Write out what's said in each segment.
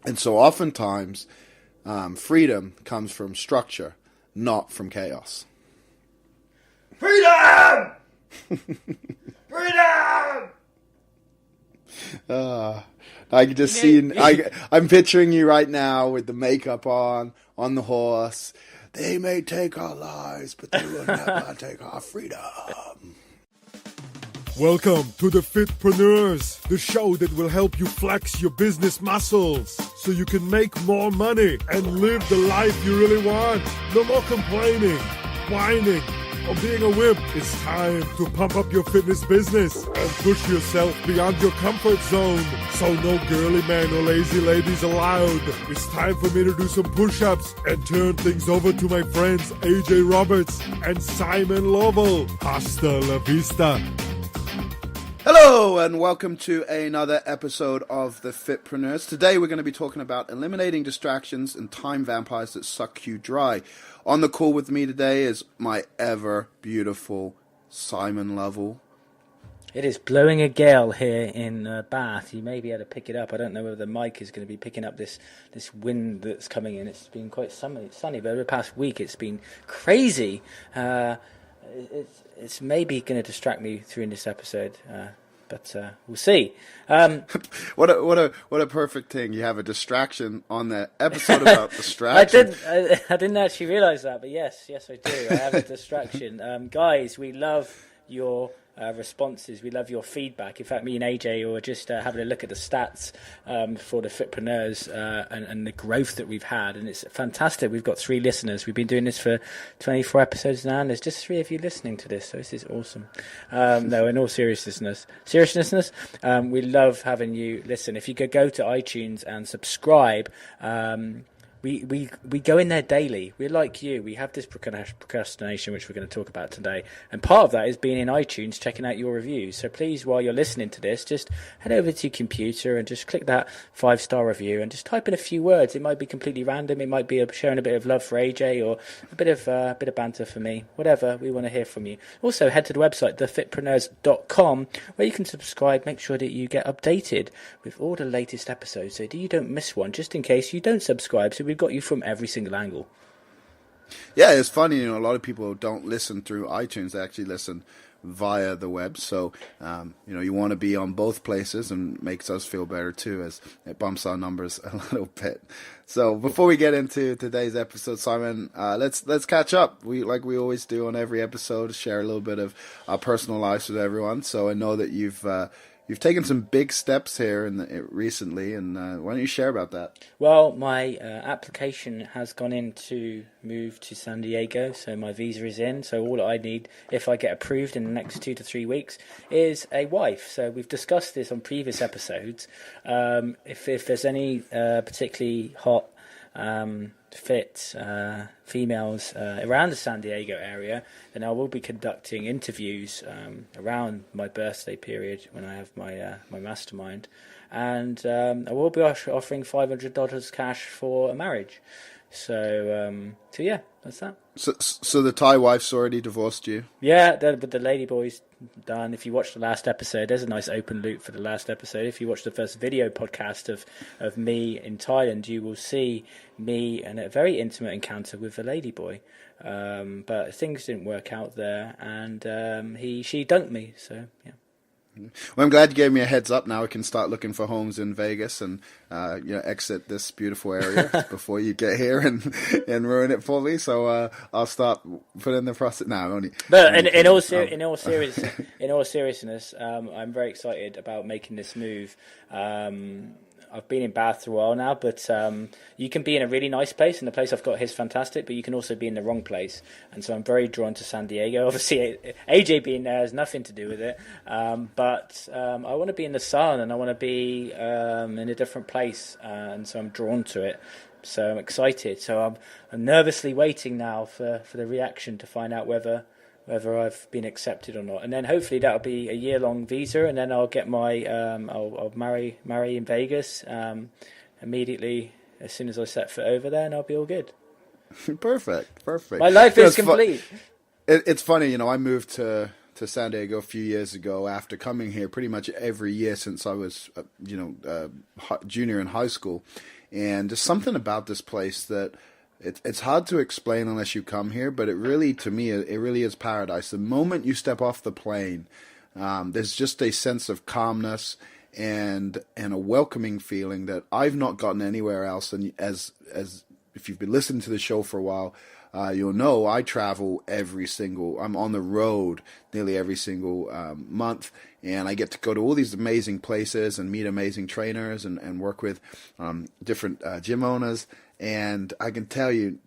And so oftentimes, freedom comes from structure, not from chaos. Freedom! Freedom! I can just see. I'm picturing you right now with the makeup on the horse. They may take our lives, but they will never take our freedom. Welcome to the Fitpreneurs, the show that will help you flex your business muscles so you can make more money and live the life you really want. No more complaining, whining, or being a wimp. It's time to pump up your fitness business and push yourself beyond your comfort zone. So no girly man or lazy ladies allowed. It's time for me to do some push-ups and turn things over to my friends AJ Roberts and Simon Lovell. Hasta la vista. Hello and welcome to another episode of the Fitpreneurs. Today we're going to be talking about eliminating distractions and time vampires that suck you dry. On the call with me today is my ever beautiful Simon Lovell. It is blowing a gale here in Bath. You may be able to pick it up. I don't know whether the mic is going to be picking up this wind that's coming in. It's been quite sunny, but over the past week it's been crazy. It's maybe going to distract me through this episode, but we'll see. What a perfect thing! You have a distraction on the episode about distraction. I didn't actually realise that, but yes, I do. I have a distraction. Guys, we love your responses. We love your feedback. In fact, me and AJ were just having a look at the stats for the Fitpreneurs and the growth that we've had, and it's fantastic. We've got 3 listeners. We've been doing this for 24 episodes now, and there's just 3 of you listening to this, so this is awesome. No, in all seriousness, we love having you listen. If you could go to iTunes and subscribe, We go in there daily. We're like you. We have this procrastination, which we're going to talk about today. And part of that is being in iTunes, checking out your reviews. So please, while you're listening to this, just head over to your computer and just click that 5-star review and just type in a few words. It might be completely random. It might be sharing a bit of love for AJ or a bit of banter for me. Whatever. We want to hear from you. Also, head to the website, thefitpreneurs.com, where you can subscribe. Make sure that you get updated with all the latest episodes so that you don't miss one, just in case you don't subscribe. So we've got you from every single angle. Yeah, it's funny, a lot of people don't listen through iTunes. They actually listen via the web. So, you want to be on both places, and makes us feel better too, as it bumps our numbers a little bit. So before we get into today's episode, Simon, let's catch up. We always do on every episode, share a little bit of our personal lives with everyone. So I know that You've taken some big steps here recently, and why don't you share about that? Well, my application has gone in to move to San Diego, so my visa is in. So all I need, if I get approved in the next 2 to 3 weeks, is a wife. So we've discussed this on previous episodes. If there's any particularly hot, fit females around the San Diego area, then I will be conducting interviews around my birthday period when I have my mastermind, and I will be offering $500 cash for a marriage. So yeah, that's that. So the Thai wife's already divorced you? Yeah, but the lady boy's done. If you watch the last episode, there's a nice open loop for the last episode. If you watch the first video podcast of me in Thailand, you will see me in a very intimate encounter with the lady boy. But things didn't work out there, and she dunked me. So yeah. Well, I'm glad you gave me a heads up. Now I can start looking for homes in Vegas and exit this beautiful area before you get here and ruin it for me. So I'll start putting the process now. But in all seriousness, I'm very excited about making this move. I've been in Bath for a while now, but you can be in a really nice place, and the place I've got here is fantastic, but you can also be in the wrong place. And so I'm very drawn to San Diego. Obviously, AJ being there has nothing to do with it, but I want to be in the sun, and I want to be in a different place, and so I'm drawn to it. So I'm excited. So I'm nervously waiting now for the reaction to find out whether I've been accepted or not, and then hopefully that'll be a year-long visa, and then I'll get my I'll marry in Vegas immediately as soon as I set foot over there, and I'll be all good. Perfect. My life is complete. It's funny, I moved to San Diego a few years ago after coming here pretty much every year since I was junior in high school. And there's something about this place that it's hard to explain unless you come here, but it really, to me, it really is paradise. The moment you step off the plane, there's just a sense of calmness and a welcoming feeling that I've not gotten anywhere else. And as if you've been listening to the show for a while, you'll know I travel I'm on the road nearly every single month, and I get to go to all these amazing places and meet amazing trainers and work with different gym owners. And I can tell you,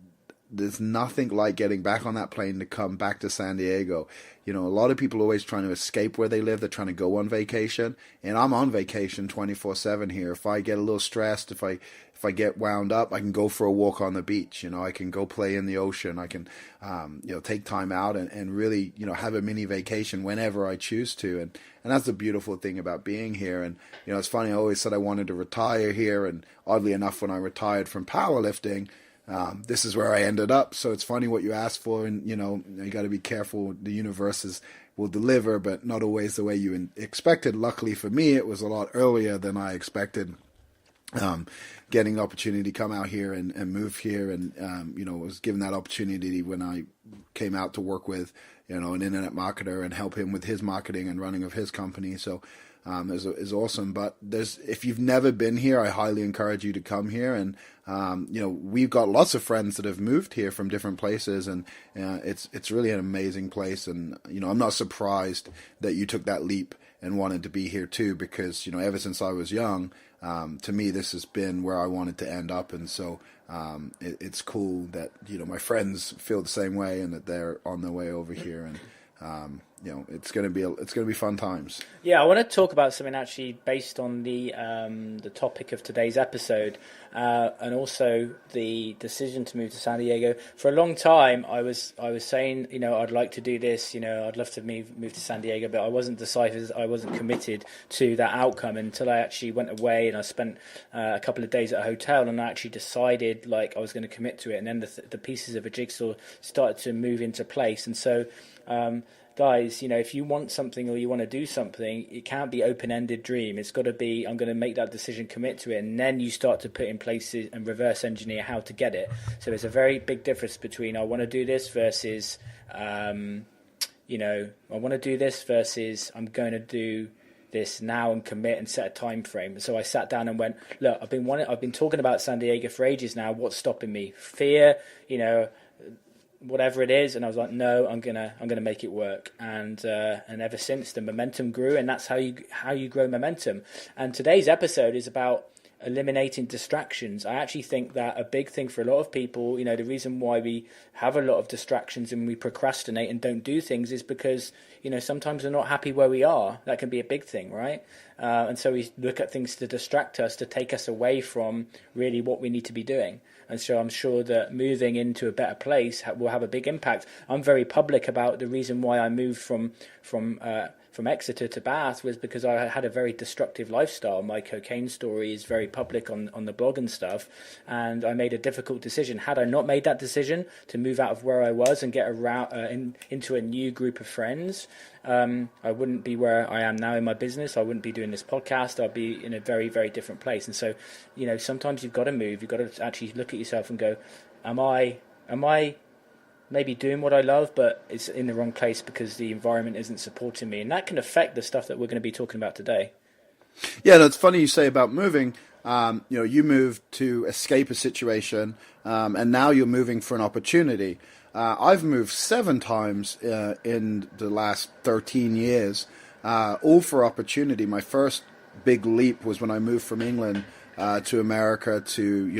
there's nothing like getting back on that plane to come back to San Diego. A lot of people are always trying to escape where they live. They're trying to go on vacation, and I'm on vacation 24/7 here. If I get a little stressed, if I get wound up, I can go for a walk on the beach. I can go play in the ocean. I can, take time out and really, have a mini vacation whenever I choose to. And that's the beautiful thing about being here. And, it's funny, I always said I wanted to retire here. And oddly enough, when I retired from powerlifting, this is where I ended up. So it's funny what you ask for, and you got to be careful. The universe will deliver, but not always the way you expected. Luckily for me, it was a lot earlier than I expected. Getting the opportunity to come out here and move here, and was given that opportunity when I came out to work with an internet marketer and help him with his marketing and running of his company. So is awesome. But if you've never been here, I highly encourage you to come here. And we've got lots of friends that have moved here from different places, and it's really an amazing place. And I'm not surprised that you took that leap and wanted to be here too, because ever since I was young, to me this has been where I wanted to end up. And so it's cool that my friends feel the same way and that they're on their way over here. And it's going to be fun times. Yeah, I want to talk about something actually based on the topic of today's episode, and also the decision to move to San Diego. For a long time, I was saying, I'd like to do this, I'd love to move to San Diego, but I wasn't decisive, I wasn't committed to that outcome until I actually went away and I spent a couple of days at a hotel, and I actually decided like I was going to commit to it, and then the pieces of a jigsaw started to move into place. And so guys, if you want something or you want to do something, it can't be open-ended dream. It's got to be, I'm going to make that decision, commit to it, and then you start to put in places and reverse engineer how to get it. So there's a very big difference between I want to do this versus, I want to do this versus I'm going to do this now and commit and set a time frame. So I sat down and went, look, I've been talking about San Diego for ages now. What's stopping me? Fear, whatever it is. And I was like, no, I'm gonna make it work. And ever since, the momentum grew, and that's how you grow momentum. And today's episode is about eliminating distractions. I actually think that a big thing for a lot of people, the reason why we have a lot of distractions and we procrastinate and don't do things is because, sometimes we're not happy where we are. That can be a big thing, right? And so we look at things to distract us, to take us away from really what we need to be doing. And so I'm sure that moving into a better place will have a big impact. I'm very public about the reason why I moved from Exeter to Bath was because I had a very destructive lifestyle. My cocaine story is very public on the blog and stuff, and I made a difficult decision. Had I not made that decision to move out of where I was and get into a new group of friends, I wouldn't be where I am now in my business. I wouldn't be doing this podcast. I'd be in a very, very different place. And so, sometimes you've got to move. You've got to actually look at yourself and go, am I maybe doing what I love, but it's in the wrong place because the environment isn't supporting me? And that can affect the stuff that we're going to be talking about today. Yeah, that's funny you say about moving. You moved to escape a situation, and now you're moving for an opportunity. I've moved 7 times in the last 13 years, all for opportunity. My first big leap was when I moved from England to America to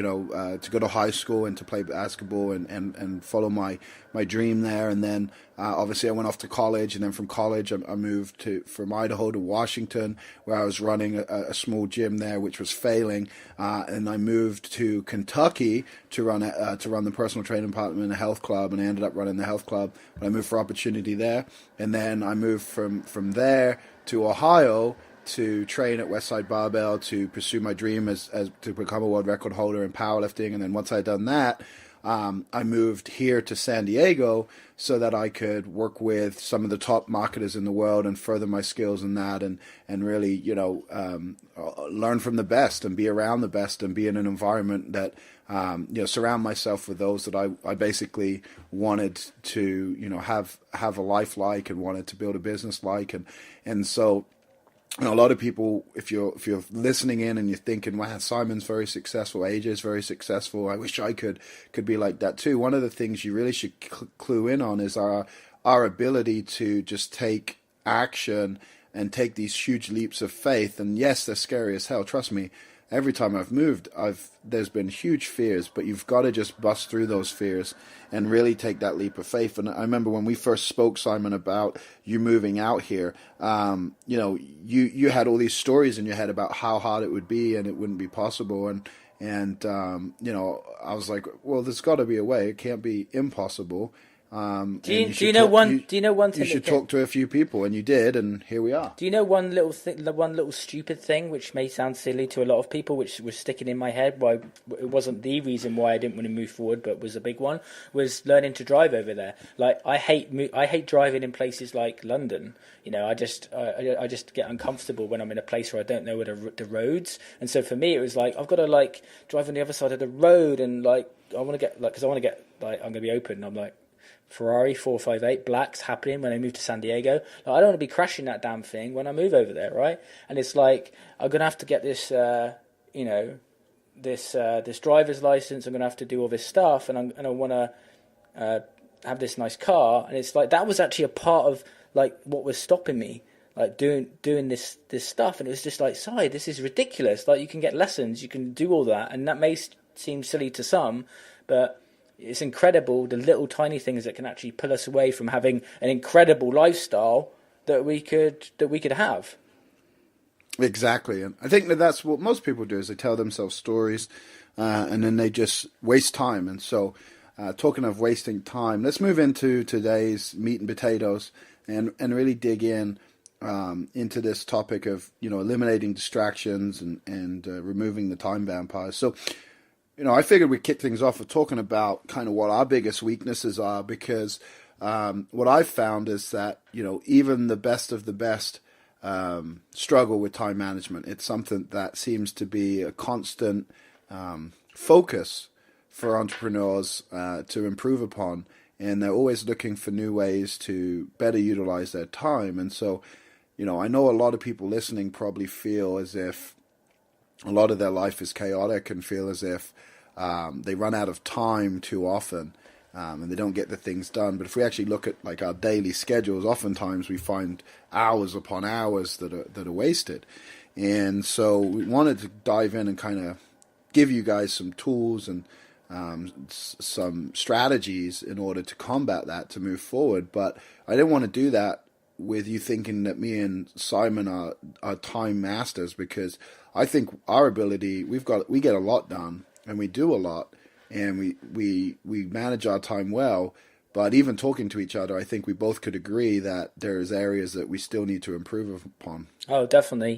go to high school and to play basketball and follow my dream there. And then obviously I went off to college, and then from college I moved from Idaho to Washington, where I was running a small gym there which was failing, and I moved to Kentucky to run the personal training department in a health club, and I ended up running the health club. But I moved for opportunity there, and then I moved from there to Ohio to train at Westside Barbell to pursue my dream as to become a world record holder in powerlifting. And then once I'd done that, I moved here to San Diego so that I could work with some of the top marketers in the world and further my skills in that, and really, learn from the best and be around the best and be in an environment that, surround myself with those that I basically wanted to, have a life like and wanted to build a business like. And so, a lot of people, if you're listening in and you're thinking, wow, Simon's very successful, AJ's very successful, I wish I could be like that too. One of the things you really should clue in on is our ability to just take action and take these huge leaps of faith. And yes, they're scary as hell. Trust me, every time I've moved, there's been huge fears, but you've got to just bust through those fears and really take that leap of faith. And I remember when we first spoke, Simon, about you moving out here, you had all these stories in your head about how hard it would be and it wouldn't be possible. And I was like, well, there's got to be a way. It can't be impossible. Do you know one thing? You should talk to a few people, and you did, and here we are. Do you know one little stupid thing which may sound silly to a lot of people, which was sticking in my head? Why it wasn't the reason why I didn't want to move forward, but was a big one. Was learning to drive over there. Like I hate driving in places like London. I just get uncomfortable when I'm in a place where I don't know where the roads. And so for me, it was like I've got to drive on the other side of the road, and I want to get I'm going to be open. And I'm like, Ferrari 458 black's happening when I move to San Diego. I don't want to be crashing that damn thing when I move over there, right? And it's like I'm gonna have to get this, this driver's license. I'm gonna have to do all this stuff, and I want to have this nice car. And it's like that was actually a part of what was stopping me, doing this stuff. And it was just like, "Sai, this is ridiculous. You can get lessons, you can do all that, and that may seem silly to some, but it's incredible the little tiny things that can actually pull us away from having an incredible lifestyle that we could have." Exactly, and I think that's what most people do is they tell themselves stories, and then they just waste time. And so, talking of wasting time, let's move into today's meat and potatoes and really dig into this topic of eliminating distractions and removing the time vampires. So, I figured we'd kick things off with talking about kind of what our biggest weaknesses are, because what I've found is that, even the best of the best struggle with time management. It's something that seems to be a constant focus for entrepreneurs to improve upon, and they're always looking for new ways to better utilize their time. And so, I know a lot of people listening probably feel as if a lot of their life is chaotic and feel as if they run out of time too often, and they don't get the things done. But if we actually look at our daily schedules, oftentimes we find hours upon hours that are wasted. And so we wanted to dive in and kind of give you guys some tools and some strategies in order to combat that, to move forward. But I didn't want to do that with you thinking that me and Simon are time masters, because I think our ability, we get a lot done and we do a lot, and we manage our time well. But even talking to each other, I think we both could agree that there's areas that we still need to improve upon. Oh, definitely.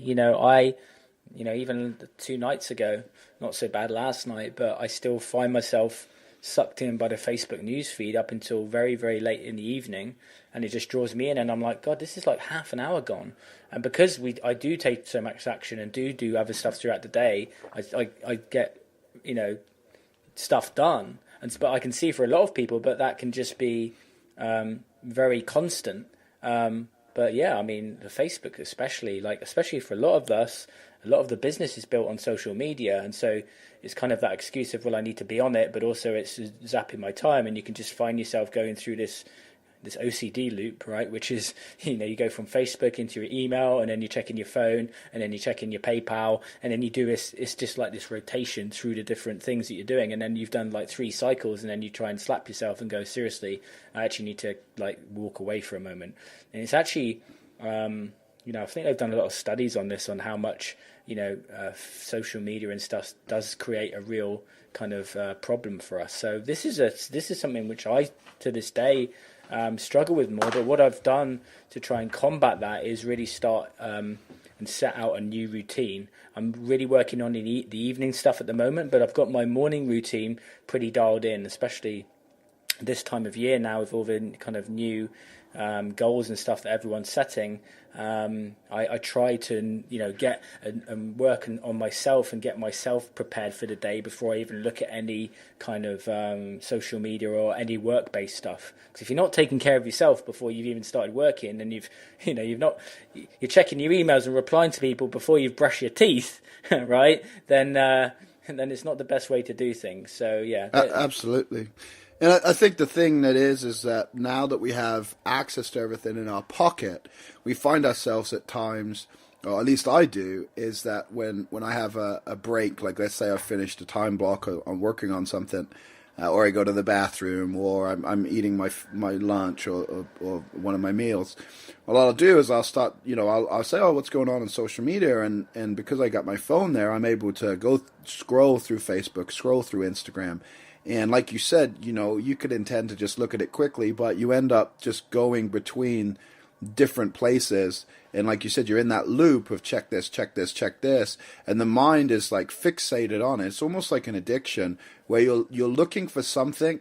Even 2 nights ago, not so bad last night, but I still find myself sucked in by the Facebook newsfeed up until very, very late in the evening, and it just draws me in, and I'm like, God, this is like half an hour gone. And because I do take so much action and do other stuff throughout the day, I get stuff done. But I can see for a lot of people, but that can just be very constant. But yeah, I mean, the Facebook especially for a lot of us, a lot of the business is built on social media, and so it's kind of that excuse of, well, I need to be on it, but also it's zapping my time, and you can just find yourself going through this OCD loop, right? Which is, you go from Facebook into your email, and then you're checking your phone, and then you're checking your PayPal, and then you do this. It's just like this rotation through the different things that you're doing, and then you've done 3 cycles, and then you try and slap yourself and go, seriously, I actually need to walk away for a moment. And it's actually, I think they've done a lot of studies on this, on how much social media and stuff does create a real kind of problem for us. So this is something which I, to this day, struggle with more. But what I've done to try and combat that is really start and set out a new routine. I'm really working on the evening stuff at the moment, but I've got my morning routine pretty dialed in, especially this time of year now with all the kind of new goals and stuff that everyone's setting. I try to get and work on myself and get myself prepared for the day before I even look at any kind of social media or any work-based stuff. Because if you're not taking care of yourself before you've even started working, and you're checking your emails and replying to people before you've brushed your teeth, right? Then it's not the best way to do things. So yeah, absolutely. And I think the thing that is that now that we have access to everything in our pocket, we find ourselves at times, or at least I do, is that when I have a break, like let's say I've finished a time block, or I'm working on something, or I go to the bathroom, or I'm eating my lunch or one of my meals, what I'll do is I'll start, I'll say, oh, what's going on social media, and because I got my phone there, I'm able to go scroll through Facebook, scroll through Instagram. And like you said, you could intend to just look at it quickly, but you end up just going between different places. And like you said, you're in that loop of check this, check this, check this. And the mind is like fixated on it. It's almost like an addiction where you're looking for something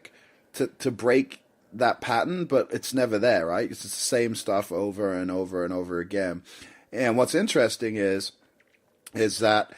to break that pattern, but it's never there, right? It's the same stuff over and over and over again. And what's interesting is that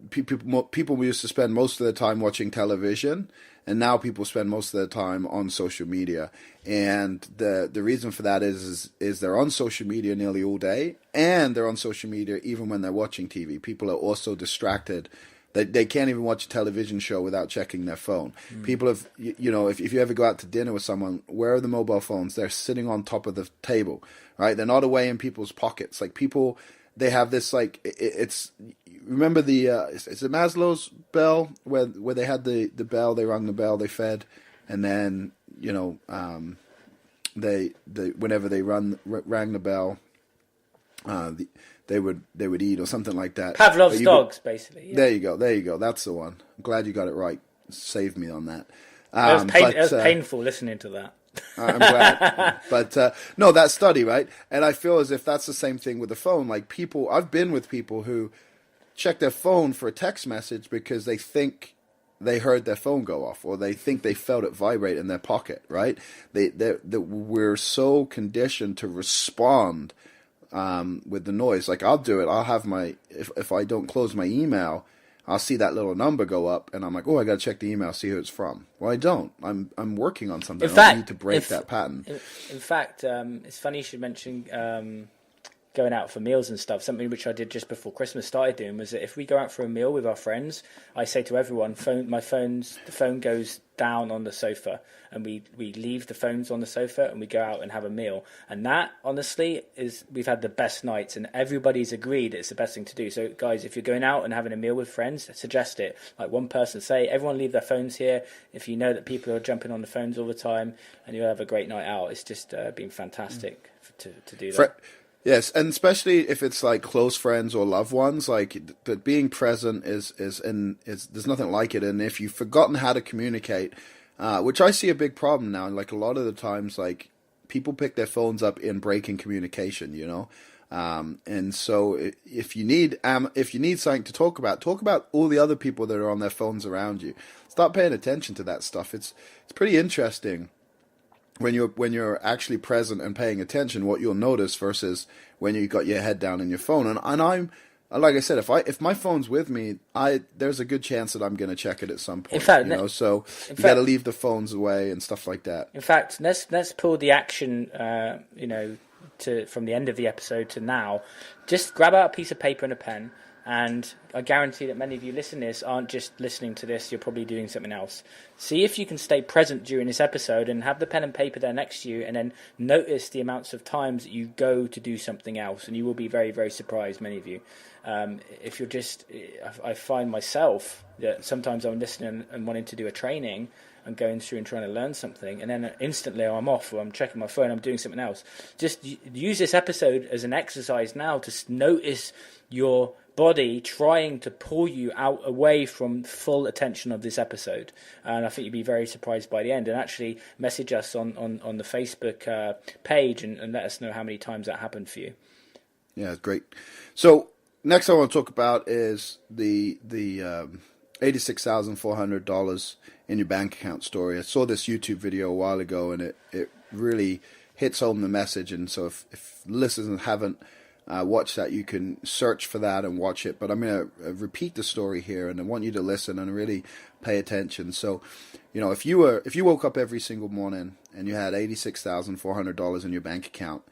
people used to spend most of their time watching television, and now people spend most of their time on social media. And the reason for that is they're on social media nearly all day, and they're on social media even when they're watching TV. People are also distracted. They can't even watch a television show without checking their phone. People have, if you ever go out to dinner with someone, where are the mobile phones? They're sitting on top of the table, right? They're not away in people's pockets. Like people, they have this remember is it Maslow's bell where they had the bell, they rang the bell, they fed, and then they whenever they rang the bell, they would eat or something like that. Pavlov's dogs, basically. Yeah. There you go. That's the one. I'm glad you got it right. Saved me on that. It was painful listening to that. I'm glad. But no, that study, right? And I feel as if that's the same thing with the phone. Like I've been with people who check their phone for a text message because they think they heard their phone go off, or they think they felt it vibrate in their pocket, right? We're so conditioned to respond with the noise. Like I'll do it. I'll have if I don't close my email, I'll see that little number go up, and I'm like, oh, I got to check the email, see who it's from. Well, I don't. I'm working on something. I need to break that pattern. In fact, it's funny you should mention going out for meals and stuff. Something which I did just before Christmas started doing was that if we go out for a meal with our friends, I say to everyone, the phone goes down on the sofa, and we leave the phones on the sofa and we go out and have a meal. And that, honestly, we've had the best nights, and everybody's agreed it's the best thing to do. So guys, if you're going out and having a meal with friends, suggest it. Like one person say, everyone leave their phones here. If you know that people are jumping on the phones all the time, and you'll have a great night out. It's just been fantastic to do that. Yes, and especially if it's like close friends or loved ones, like that being present is there's nothing like it. And if you've forgotten how to communicate, which I see a big problem now, like a lot of the times, like people pick their phones up in breaking communication, and so if you need something to talk about all the other people that are on their phones around you. Start paying attention to that stuff. It's pretty interesting. When you're actually present and paying attention, what you'll notice versus when you got your head down in your phone. And I'm like I said, if my phone's with me, there's a good chance that I'm going to check it at some point. In fact, so you got to leave the phones away and stuff like that. In fact, let's pull the action, from the end of the episode to now. Just grab out a piece of paper and a pen. And I guarantee that many of you listening to this aren't just listening to this, you're probably doing something else. See if you can stay present during this episode and have the pen and paper there next to you, and then notice the amounts of times that you go to do something else, and you will be very, very surprised, many of you. If you're I find myself that sometimes I'm listening and wanting to do a training and going through and trying to learn something, and then instantly I'm off, or I'm checking my phone, I'm doing something else. Just use this episode as an exercise now to notice your body trying to pull you away from full attention of this episode, and I think you'd be very surprised by the end. And actually message us on the Facebook page and let us know how many times that happened for you. Yeah, great. So next I want to talk about is the $86,400 in your bank account story. I saw this YouTube video a while ago, and it really hits home the message. And so if listeners haven't watched that, you can search for that and watch it. But I'm going to repeat the story here, and I want you to listen and really pay attention. So, if you woke up every single morning and you had $86,400 in your bank account,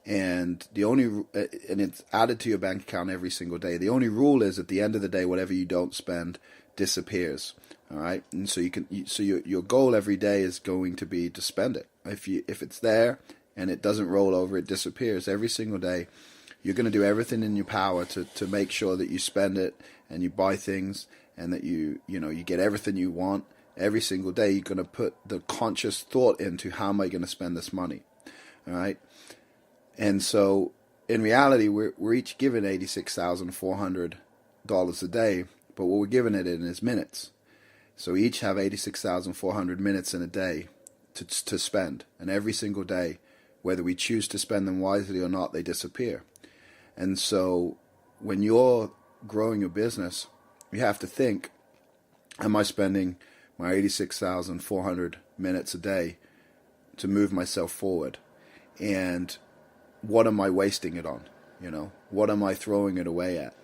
and it's added to your bank account every single day. The only rule is at the end of the day, whatever you don't spend disappears. All right, and so your goal every day is going to be to spend it. If it's there and it doesn't roll over, it disappears every single day. You're going to do everything in your power to make sure that you spend it and you buy things, and that you get everything you want every single day. You're going to put the conscious thought into, how am I going to spend this money? All right. And so, in reality, we're each given $86,400 a day, but what we're giving it in is minutes. So we each have 86,400 minutes in a day to spend, and every single day, whether we choose to spend them wisely or not, they disappear. And so, when you're growing your business, you have to think, am I spending my 86,400 minutes a day to move myself forward? And what am I wasting it on? What am I throwing it away at?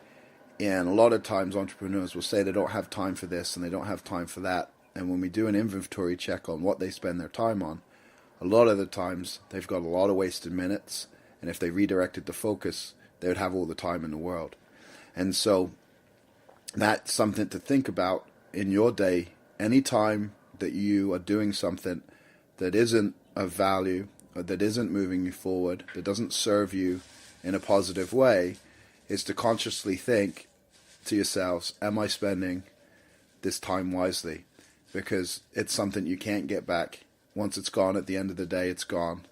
And a lot of times entrepreneurs will say they don't have time for this and they don't have time for that. And when we do an inventory check on what they spend their time on, a lot of the times they've got a lot of wasted minutes. And if they redirected the focus, they would have all the time in the world. And so that's something to think about in your day. Anytime that you are doing something that isn't of value, or that isn't moving you forward, that doesn't serve you in a positive way, is to consciously think to yourselves, am I spending this time wisely? Because it's something you can't get back. Once it's gone, at the end of the day, it's gone.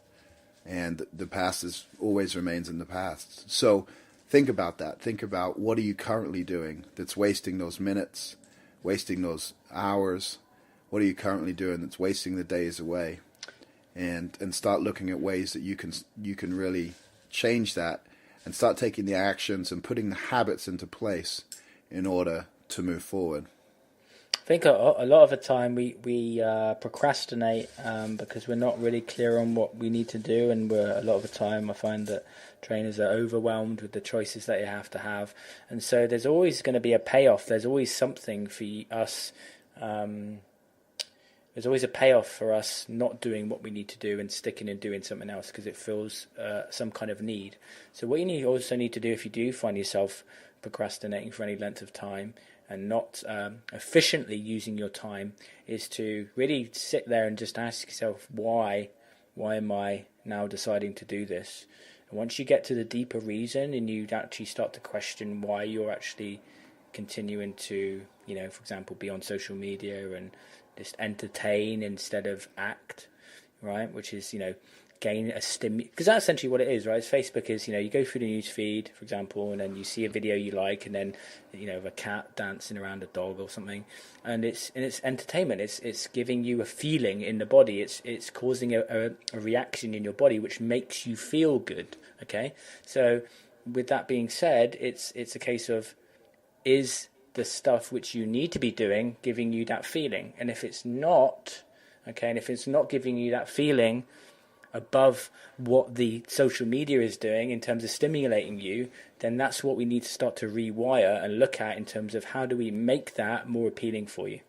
And the past always remains in the past. So think about that. Think about, what are you currently doing that's wasting those minutes, wasting those hours? What are you currently doing that's wasting the days away? And start looking at ways that you can really change that, and start taking the actions and putting the habits into place in order to move forward. I think a lot of the time we procrastinate because we're not really clear on what we need to do, and a lot of the time I find that trainers are overwhelmed with the choices that you have to have, and so there's always going to be a payoff. There's always something for us. There's always a payoff for us not doing what we need to do and sticking and doing something else, because it fills some kind of need. So what you also need to do, if you do find yourself procrastinating for any length of time and not efficiently using your time, is to really sit there and just ask yourself, why am I now deciding to do this? And once you get to the deeper reason and you actually start to question why you're actually continuing to, for example, be on social media and just entertain instead of act, right? Which is, gain a because that's essentially what it is, right? It's Facebook is, you go through the news feed, for example, and then you see a video you like, and then, of a cat dancing around a dog or something, and it's entertainment. It's giving you a feeling in the body. It's causing a reaction in your body which makes you feel good. Okay, so with that being said, it's a case of, is the stuff which you need to be doing giving you that feeling? And if it's not, okay, and if it's not giving you that feeling above what the social media is doing in terms of stimulating you, then that's what we need to start to rewire and look at in terms of, how do we make that more appealing for you?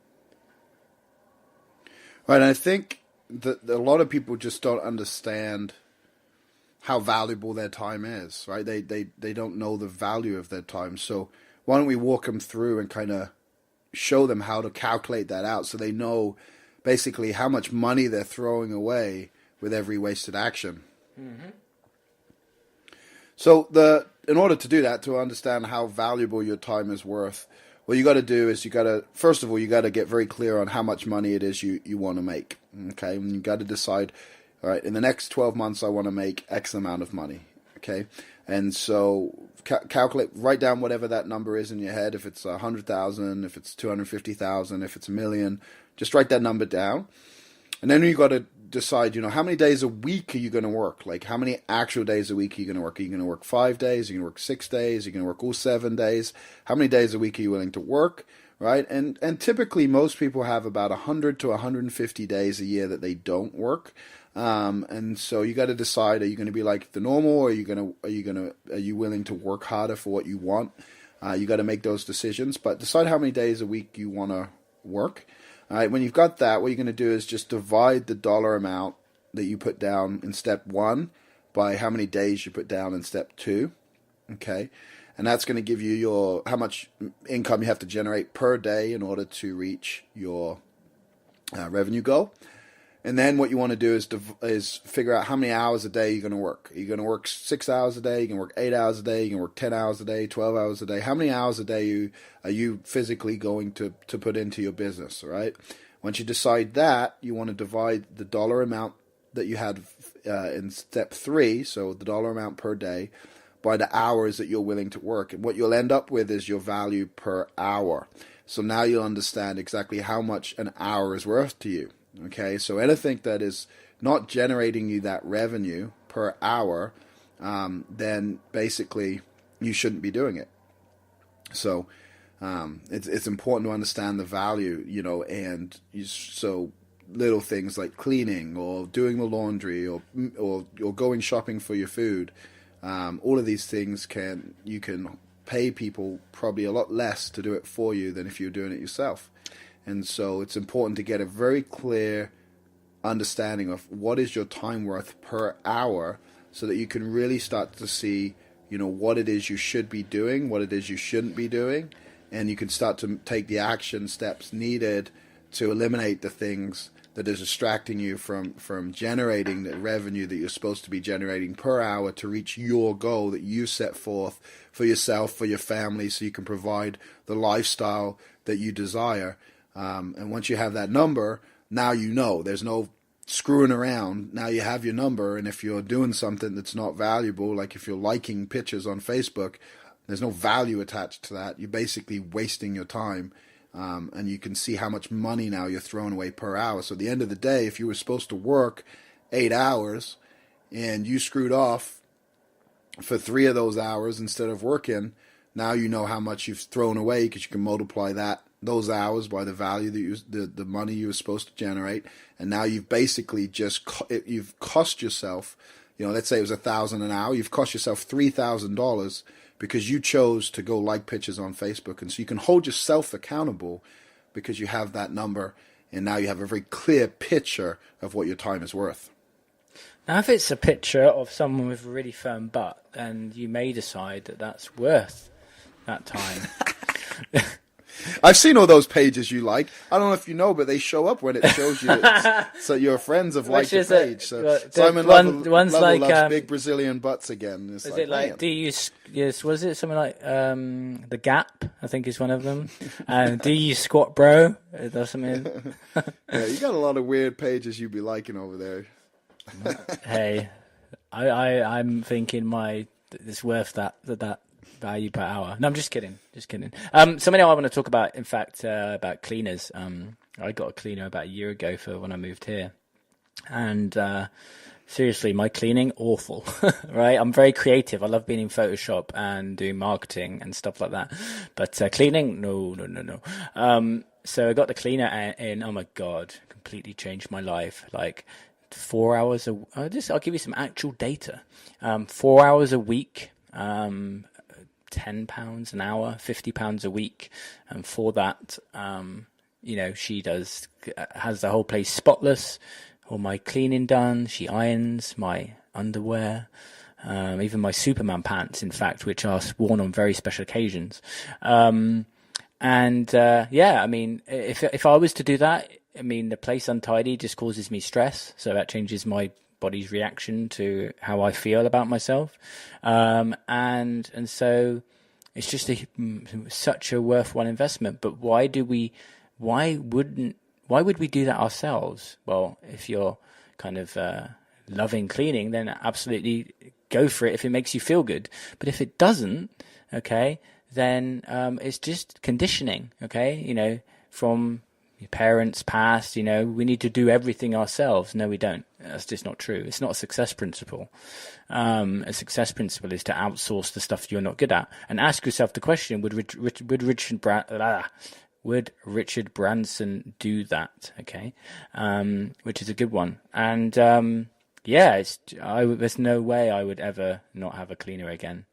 Right, and I think that a lot of people just don't understand how valuable their time is, right? They don't know the value of their time. So why don't we walk them through and kind of show them how to calculate that out, so they know basically how much money they're throwing away with every wasted action. Mm-hmm. So in order to do that, to understand how valuable your time is worth, what you got to do is first of all, you got to get very clear on how much money it is you want to make. Okay, and you got to decide, all right, in the next 12 months, I want to make X amount of money. Okay, and so calculate, write down whatever that number is in your head. If it's 100,000, if it's 250,000, if it's $1 million, just write that number down. And then you got to decide, how many days a week are you going to work? Like, how many actual days a week are you going to work? Are you going to work 5 days? Are you going to work 6 days? Are you going to work all 7 days? How many days a week are you willing to work? Right? And typically most people have about 100 to 150 days a year that they don't work. And so you got to decide, are you going to be like the normal, or are you willing to work harder for what you want? You got to make those decisions, but decide how many days a week you want to work. All right, when you've got that, what you're going to do is just divide the dollar amount that you put down in step 1 by how many days you put down in step 2. Okay, and that's going to give you how much income you have to generate per day in order to reach your revenue goal. And then what you want to do is figure out how many hours a day you're going to work. Are you going to work 6 hours a day? You can work 8 hours a day. You can work 10 hours a day, 12 hours a day. How many hours a day are you physically going to put into your business, all right? Once you decide that, you want to divide the dollar amount that you had in step 3, so the dollar amount per day, by the hours that you're willing to work. And what you'll end up with is your value per hour. So now you'll understand exactly how much an hour is worth to you. Okay, so anything that is not generating you that revenue per hour, then basically you shouldn't be doing it. So it's important to understand the value, and so little things like cleaning or doing the laundry or going shopping for your food, all of these things you can pay people probably a lot less to do it for you than if you're doing it yourself. And so it's important to get a very clear understanding of what is your time worth per hour, so that you can really start to see, what it is you should be doing, what it is you shouldn't be doing, and you can start to take the action steps needed to eliminate the things that is distracting you from generating the revenue that you're supposed to be generating per hour to reach your goal that you set forth for yourself, for your family, so you can provide the lifestyle that you desire. And once you have that number, now there's no screwing around. Now you have your number, and if you're doing something that's not valuable, like if you're liking pictures on Facebook, there's no value attached to that. You're basically wasting your time, and you can see how much money now you're throwing away per hour. So at the end of the day, if you were supposed to work 8 hours and you screwed off for 3 of those hours instead of working, now you know how much you've thrown away, because you can multiply those hours by the value that the money you were supposed to generate, and now you've basically you've cost yourself, let's say it was $1,000 an hour, you've cost yourself $3,000 because you chose to go like pictures on Facebook. And so you can hold yourself accountable because you have that number, and now you have a very clear picture of what your time is worth. Now, if it's a picture of someone with a really firm butt, then you may decide that that's worth that time. I've seen all those pages you like. I don't know if you know, but they show up when it shows you. So your friends have liked the page. So Simon Lovell loves big Brazilian butts again. Is it like, do you use, was it something like The Gap, I think is one of them. Do you squat, bro? That's something. Yeah, you got a lot of weird pages you'd be liking over there. Hey, I'm thinking it's worth that value per hour. No, I'm just kidding. Something I want to talk about, in fact, about cleaners. I got a cleaner about a year ago for when I moved here, and seriously, my cleaning, awful. Right? I'm very creative. I love being in Photoshop and doing marketing and stuff like that, but cleaning, no. So I got the cleaner in. Oh my god, completely changed my life. Like 4 hours I'll give you some actual data. 4 hours a week. £10 an hour, £50 a week, and for that, she has the whole place spotless, all my cleaning done. She irons my underwear, even my Superman pants, in fact, which are worn on very special occasions. I mean, if I was to do that, I mean, the place untidy just causes me stress, so that changes my body's reaction to how I feel about myself, and so it's just such a worthwhile investment. But why would we do that ourselves? Well, if you're kind of loving cleaning, then absolutely go for it if it makes you feel good. But if it doesn't, okay, then it's just conditioning, okay, from your parents past, we need to do everything ourselves. No, we don't. That's just not true. It's not a success principle. A success principle is to outsource the stuff you're not good at, and ask yourself the question: would Richard Branson do that? Okay, which is a good one. And there's no way I would ever not have a cleaner again.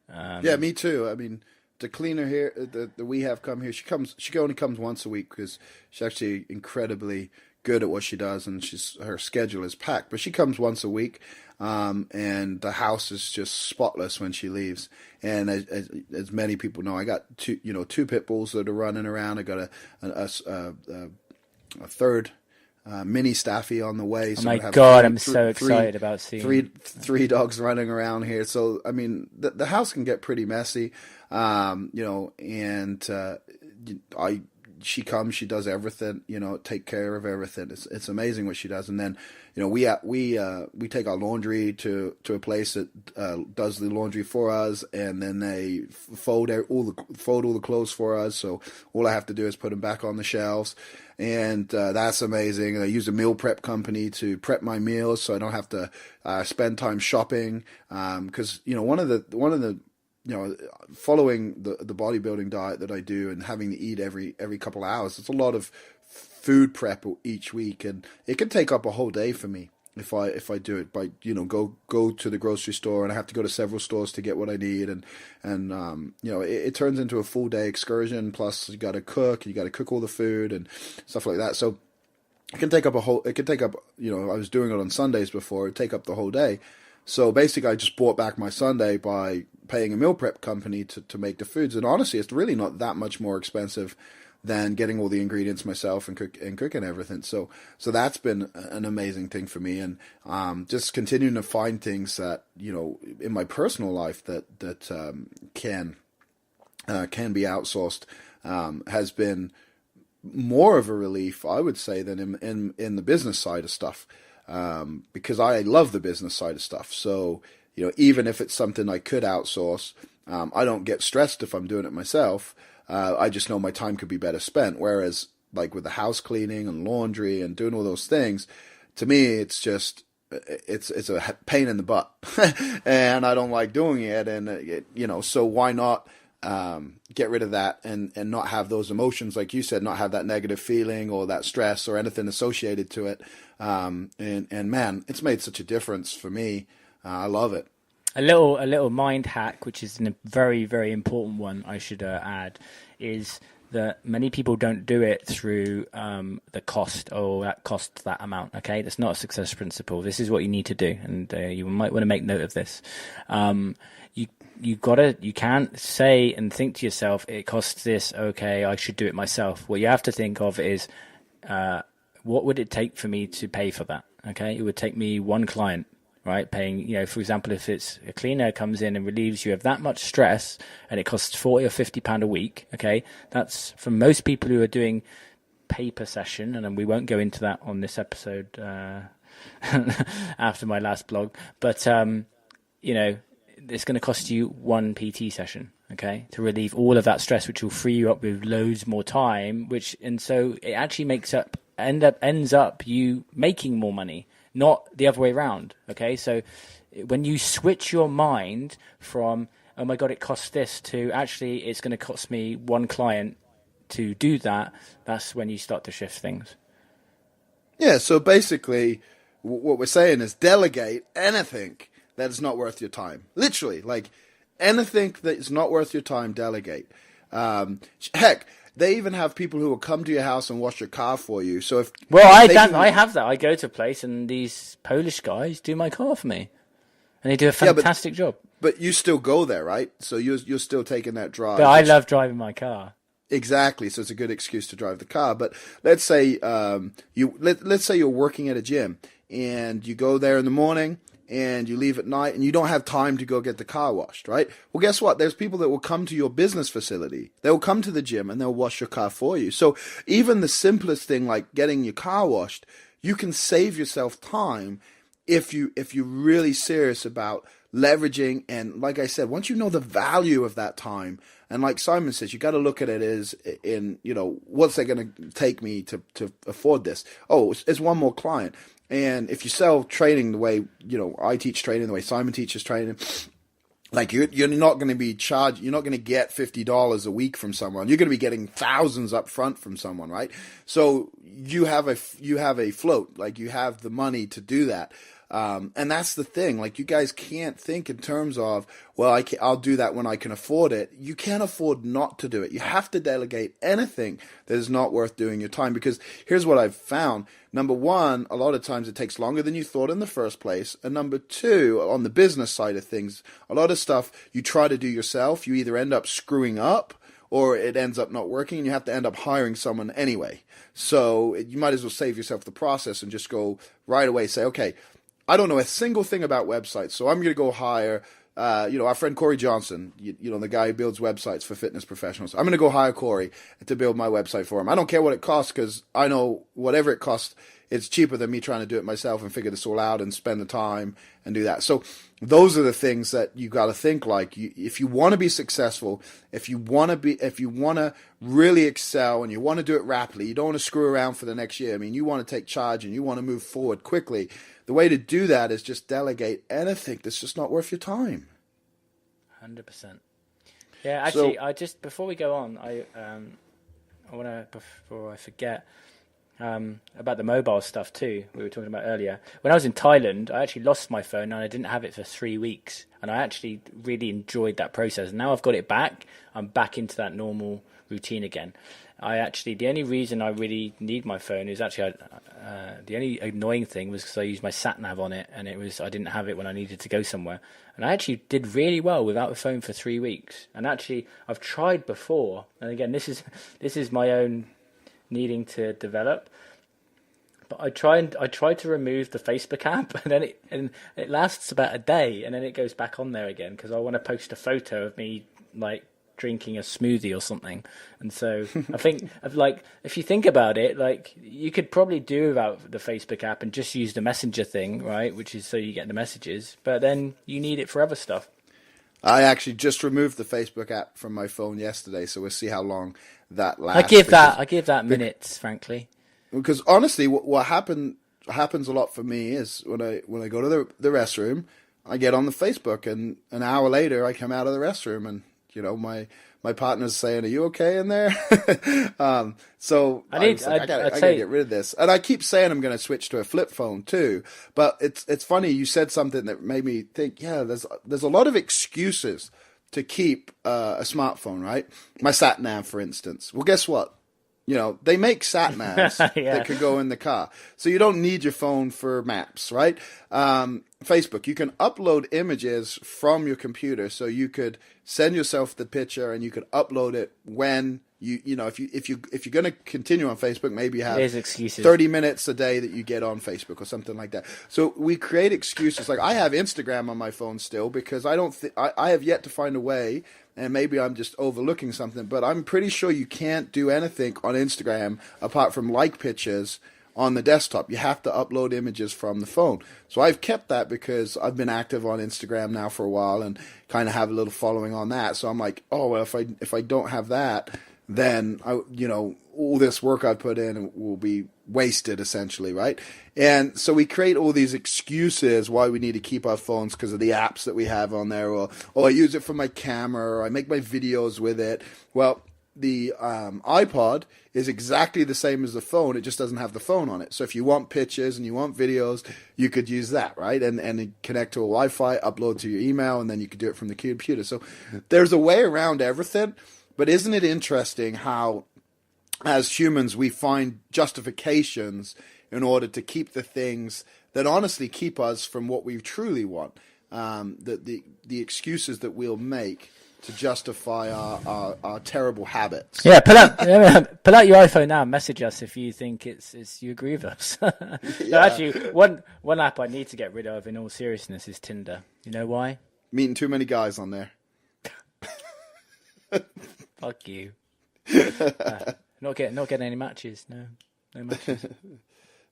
Yeah, me too. I mean, the cleaner here that we have come here, she only comes once a week because she's actually incredibly good at what she does, and her schedule is packed. But she comes once a week, and the house is just spotless when she leaves. And as many people know, I got two pit bulls that are running around. I got a third mini staffy on the way. So my God, I'm so excited about seeing three dogs running around here. So I mean, the house can get pretty messy, she comes, she does everything, take care of everything. It's amazing what she does. And then, we take our laundry to a place that does the laundry for us, and then they fold all the clothes for us. So all I have to do is put them back on the shelves, and that's amazing. I use a meal prep company to prep my meals, so I don't have to spend time shopping. Because one of the following the bodybuilding diet that I do and having to eat every couple of hours, it's a lot of food prep each week, and it can take up a whole day for me if I do it by go to the grocery store, and I have to go to several stores to get what I need, and it turns into a full day excursion. Plus you got to cook all the food and stuff like that. So it can take up I was doing it on Sundays before, it'd take up the whole day. So basically, I just bought back my Sunday by paying a meal prep company to make the foods. And honestly, it's really not that much more expensive than getting all the ingredients myself and cooking everything. So that's been an amazing thing for me. And just continuing to find things that, in my personal life that can be outsourced has been more of a relief, I would say, than in the business side of stuff. Because I love the business side of stuff. So, even if it's something I could outsource, I don't get stressed if I'm doing it myself. I just know my time could be better spent. Whereas, like with the house cleaning and laundry and doing all those things, to me, it's just, it's a pain in the butt. And I don't like doing it. And, so why not get rid of that and not have those emotions, like you said, not have that negative feeling or that stress or anything associated to it. And man, it's made such a difference for me. I love it. A little mind hack, which is a very, very important one I should add, is that many people don't do it through the cost, or that costs that amount. Okay, that's not a success principle. This is what you need to do, and you might want to make note of this. You can't say and think to yourself, it costs this, okay, I should do it myself. What you have to think of is, what would it take for me to pay for that? Okay, it would take me one client, right? Paying, for example, if it's a cleaner comes in and relieves you of that much stress and it costs £40 or £50 a week, okay, that's for most people who are doing pay per session, and we won't go into that on this episode after my last blog, but, it's going to cost you one PT session, okay, to relieve all of that stress, which will free you up with loads more time, and so it actually ends up you making more money, not the other way around, okay? So when you switch your mind from, oh my God, it costs this, to actually it's going to cost me one client to do that, that's when you start to shift things. Yeah, so basically what we're saying is delegate anything that is not worth your time. Literally, like anything that is not worth your time, delegate. Heck, they even have people who will come to your house and wash your car for you. So I have that. I go to a place and these Polish guys do my car for me, and they do a fantastic job. But you still go there, right? So you're still taking that drive. But I love driving my car. Exactly. So it's a good excuse to drive the car. But let's say let's say you're working at a gym and you go there in the morning and you leave at night and you don't have time to go get the car washed, right? Well, guess what? There's people that will come to your business facility. They'll come to the gym and they'll wash your car for you. So even the simplest thing like getting your car washed, you can save yourself time if you're really serious about leveraging, and like I said, once you know the value of that time, and like Simon says, you got to look at it as in, what's it going to take me to afford this? Oh, it's one more client. And if you sell training the way, I teach training the way Simon teaches training, like you're not going to be charged, you're not going to get $50 a week from someone. You're going to be getting thousands up front from someone, right? So you have a float, like you have the money to do that. And that's the thing. Like, you guys can't think in terms of, well, I'll do that when I can afford it. You can't afford not to do it. You have to delegate anything that is not worth doing your time, because here's what I've found. Number one, a lot of times it takes longer than you thought in the first place. And number two, on the business side of things, a lot of stuff you try to do yourself, you either end up screwing up or it ends up not working, and you have to end up hiring someone anyway. So you might as well save yourself the process and just go right away, say, okay, I don't know a single thing about websites, so I'm going to go hire, our friend Corey Johnson, the guy who builds websites for fitness professionals. I'm going to go hire Corey to build my website for him. I don't care what it costs, because I know whatever it costs, it's cheaper than me trying to do it myself and figure this all out and spend the time and do that. So those are the things that you got to think like. If you want to be successful, if you want to really excel and you want to do it rapidly, you don't want to screw around for the next year. I mean, you want to take charge and you want to move forward quickly. The way to do that is just delegate anything that's just not worth your time. 100%. Yeah, actually, before we go on, I want to, before I forget, about the mobile stuff too, we were talking about earlier. When I was in Thailand, I actually lost my phone and I didn't have it for 3 weeks. And I actually really enjoyed that process. Now I've got it back. I'm back into that normal routine again. The only reason I really need my phone is actually, the only annoying thing was because I used my sat nav on it, and I didn't have it when I needed to go somewhere. And I actually did really well without a phone for 3 weeks. And actually, I've tried before, and again, this is my own needing to develop. But I tried to remove the Facebook app, and it lasts about a day, and then it goes back on there again because I want to post a photo of me like drinking a smoothie or something. And so I think if you think about it, like, you could probably do without the Facebook app and just use the Messenger thing, right? Which is so you get the messages, but then you need it for other stuff. I actually just removed the Facebook app from my phone yesterday, so we'll see how long that lasts. I give that minutes, frankly. Because honestly, what happens a lot for me is when I go to the restroom, I get on the Facebook, and an hour later I come out of the restroom, and my partner's saying, "Are you okay in there?" So I gotta get rid of this, and I keep saying I'm going to switch to a flip phone too. But it's funny, you said something that made me think. Yeah, there's a lot of excuses to keep a smartphone, right? My sat nav, for instance. Well, guess what? They make sat navs that could go in the car. So you don't need your phone for maps, right? Facebook, you can upload images from your computer. So you could send yourself the picture and you could upload it when if you're going to continue on Facebook, maybe you have 30 minutes a day that you get on Facebook or something like that. So we create excuses. Like, I have Instagram on my phone still because I have yet to find a way, and maybe I'm just overlooking something, but I'm pretty sure you can't do anything on Instagram apart from like pictures on the desktop. You have to upload images from the phone. So I've kept that because I've been active on Instagram now for a while and kind of have a little following on that. So I'm like, oh, well, if I don't have that, then all this work I put in will be wasted, essentially, right? And so we create all these excuses why we need to keep our phones because of the apps that we have on there, or I use it for my camera, or I make my videos with it. Well, the iPod is exactly the same as the phone. It just doesn't have the phone on it. So if you want pictures and you want videos, you could use that, right? And connect to a Wi-Fi, upload to your email, and then you could do it from the computer. So there's a way around everything. But isn't it interesting how, as humans, we find justifications in order to keep the things that honestly keep us from what we truly want? The excuses that we'll make to justify our terrible habits. Yeah, pull out your iPhone now and message us if you think you agree with us. No, actually, one app I need to get rid of, in all seriousness, is Tinder. You know why? Meeting too many guys on there. Fuck you. Not getting any matches. No matches.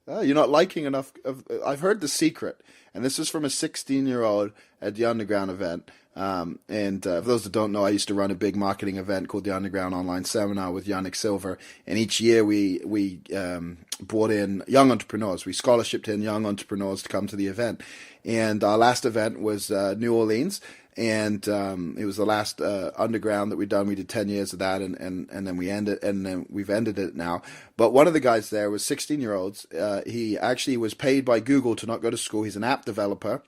You're not liking enough of. I've heard the secret, and this is from a 16-year-old at the Underground event. For those that don't know, I used to run a big marketing event called the Underground Online Seminar with Yannick Silver. And each year we brought in young entrepreneurs. We scholarshiped in young entrepreneurs to come to the event. And our last event was New Orleans. And it was the last Underground that we'd done. We did 10 years of that, and then we've ended it now. But one of the guys there was 16-year-olds. He actually was paid by Google to not go to school. He's an app developer.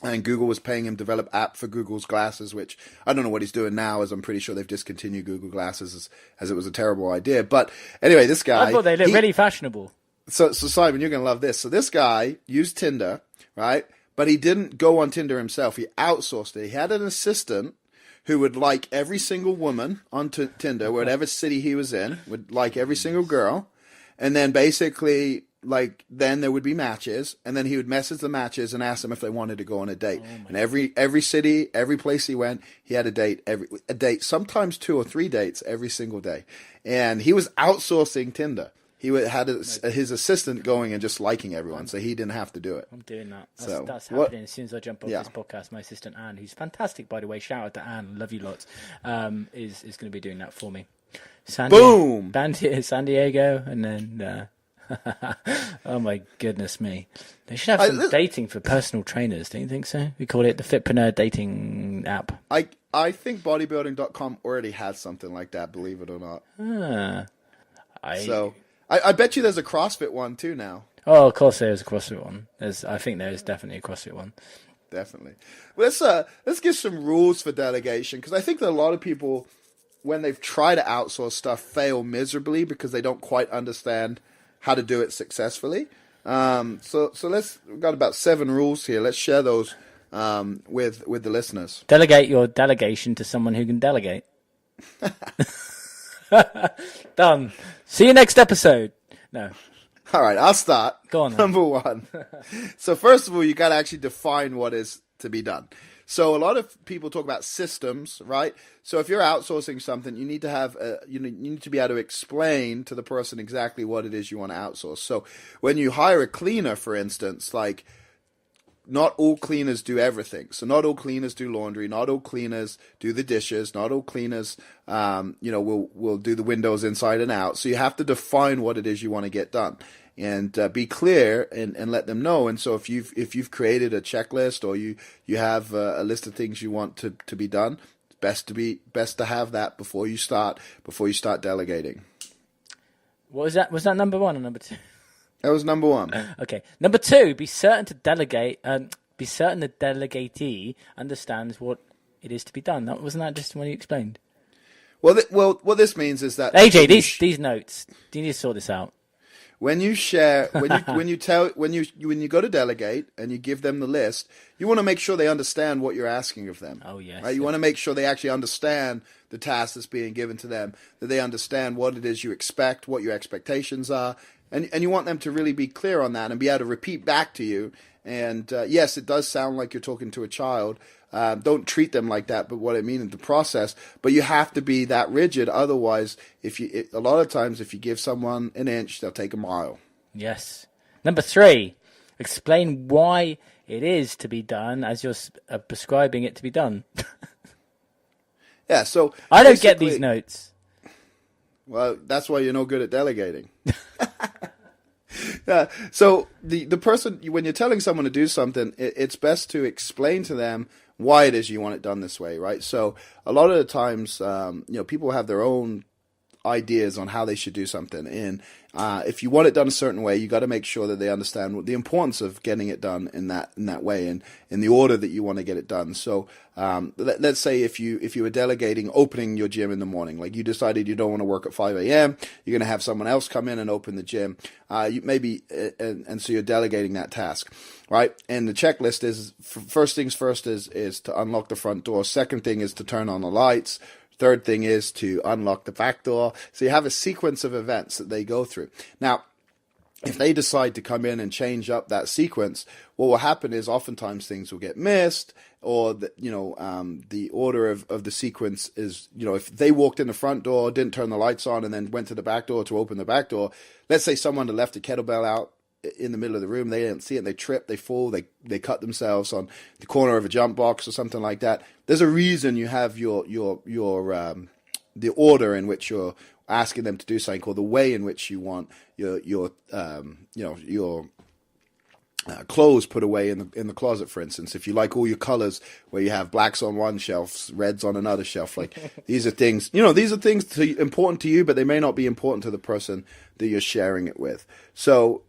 And Google was paying him to develop app for Google's glasses, which I don't know what he's doing now, as I'm pretty sure they've discontinued Google glasses as it was a terrible idea. But anyway, this guy... I thought they looked really fashionable. So Simon, you're going to love this. So this guy used Tinder, right? But he didn't go on Tinder himself. He outsourced it. He had an assistant who would like every single woman on Tinder, whatever city he was in, would like every single girl. And then basically... then there would be matches, and then he would message the matches and ask them if they wanted to go on a date. And every city, every place he went, he had a date, sometimes 2 or 3 dates every single day. And he was outsourcing Tinder. He had his assistant going and just liking everyone, so he didn't have to do it. I'm doing that. That's happening as soon as I jump off this podcast. My assistant Anne, who's fantastic, by the way, shout out to Anne, love you lots, is going to be doing that for me. Boom! San Diego, and then... Oh my goodness me! They should have some dating for personal trainers. Don't you think so? We call it the Fitpreneur dating app. I think bodybuilding.com already has something like that. Believe it or not. I bet you there's a CrossFit one too now. Oh, of course there's a CrossFit one. I think there's definitely a CrossFit one. Definitely. Let's give some rules for delegation, because I think that a lot of people, when they've tried to outsource stuff, fail miserably because they don't quite understand how to do it successfully. So we've got about 7 rules here. Let's share those with the listeners. Delegate your delegation to someone who can delegate. Done. See you next episode. No. All right, I'll start. Go on. Number 1. So first of all, you got to actually define what is to be done. So a lot of people talk about systems, right? So if you're outsourcing something, you need to have you need to be able to explain to the person exactly what it is you want to outsource. So when you hire a cleaner, for instance, like, not all cleaners do everything. So not all cleaners do laundry. Not all cleaners do the dishes. Not all cleaners, will do the windows inside and out. So you have to define what it is you want to get done. And be clear and let them know. And so if you've created a checklist, or you have a list of things you want to be done, it's best to have that before you start delegating. What was that? Was that number 1 or number 2? That was number 1. Okay. Number 2, be certain to delegate. Be certain the delegatee understands what it is to be done. Wasn't that just what you explained? Well, what this means is that AJ, these notes. Do you need to sort this out? When you share, when you go to delegate and you give them the list, you want to make sure they understand what you're asking of them. Oh yes. Right? You want to make sure they actually understand the task that's being given to them, that they understand what it is you expect, what your expectations are, and you want them to really be clear on that and be able to repeat back to you. And yes, it does sound like you're talking to a child. Don't treat them like that, but what I mean in the process. But you have to be that rigid. Otherwise, a lot of times, if you give someone an inch, they'll take a mile. Yes. Number 3, explain why it is to be done as you're prescribing it to be done. Yeah, so I don't get these notes. Well, that's why you're no good at delegating. Yeah. So the person, when you're telling someone to do something, it's best to explain to them why it is you want it done this way, right? So a lot of the times, people have their own ideas on how they should do something. And if you want it done a certain way, you got to make sure that they understand the importance of getting it done in that way and in the order that you want to get it done. So let's say if you were delegating opening your gym in the morning, like you decided you don't want to work at 5 a.m., you're going to have someone else come in and open the gym. And so you're delegating that task, right? And the checklist is, first things first is to unlock the front door. Second thing is to turn on the lights. Third thing is to unlock the back door. So you have a sequence of events that they go through. Now, if they decide to come in and change up that sequence, what will happen is oftentimes things will get missed, or the order of the sequence is, if they walked in the front door, didn't turn the lights on, and then went to the back door to open the back door. Let's say someone had left a kettlebell out in the middle of the room, they don't see it, they trip, they fall, they cut themselves on the corner of a jump box or something like that. There's a reason you have your the order in which you're asking them to do something, or the way in which you want your clothes put away in the closet, for instance. If you like all your colors, where you have blacks on one shelf, reds on another shelf, like these are things, important to you, but they may not be important to the person that you're sharing it with. So,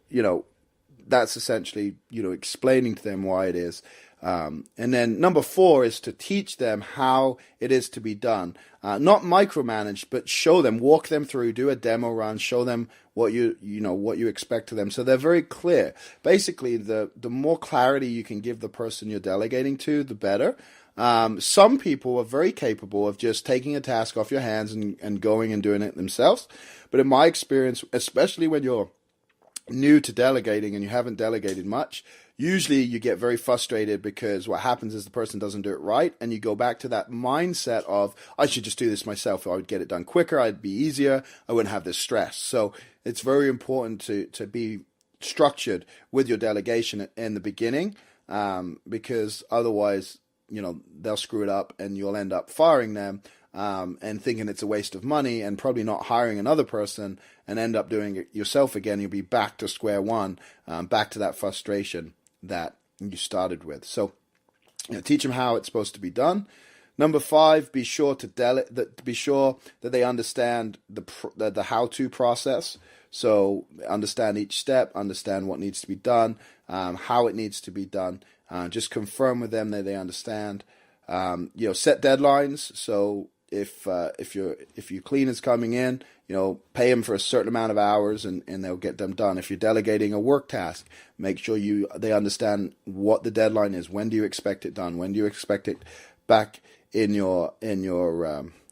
that's essentially, explaining to them why it is. And then number 4 is to teach them how it is to be done. Not micromanage, but show them, walk them through, do a demo run, show them what you expect of them, so they're very clear. Basically, the more clarity you can give the person you're delegating to, the better. Some people are very capable of just taking a task off your hands and going and doing it themselves. But in my experience, especially when you're new to delegating and you haven't delegated much, usually you get very frustrated because what happens is the person doesn't do it right, and you go back to that mindset of, I should just do this myself. I would get it done quicker. I'd be easier. I wouldn't have this stress. So it's very important to be structured with your delegation in the beginning, because otherwise, they'll screw it up and you'll end up firing them, and thinking it's a waste of money, and probably not hiring another person, and end up doing it yourself again. You'll be back to square one, back to that frustration that you started with. So, teach them how it's supposed to be done. Number 5, be sure that they understand the how-to process. So understand each step, understand what needs to be done, how it needs to be done. Just confirm with them that they understand. Set deadlines. So if your cleaner's coming in, pay them for a certain amount of hours and they'll get them done. If you're delegating a work task, make sure they understand what the deadline is. When do you expect it done? When do you expect it back in your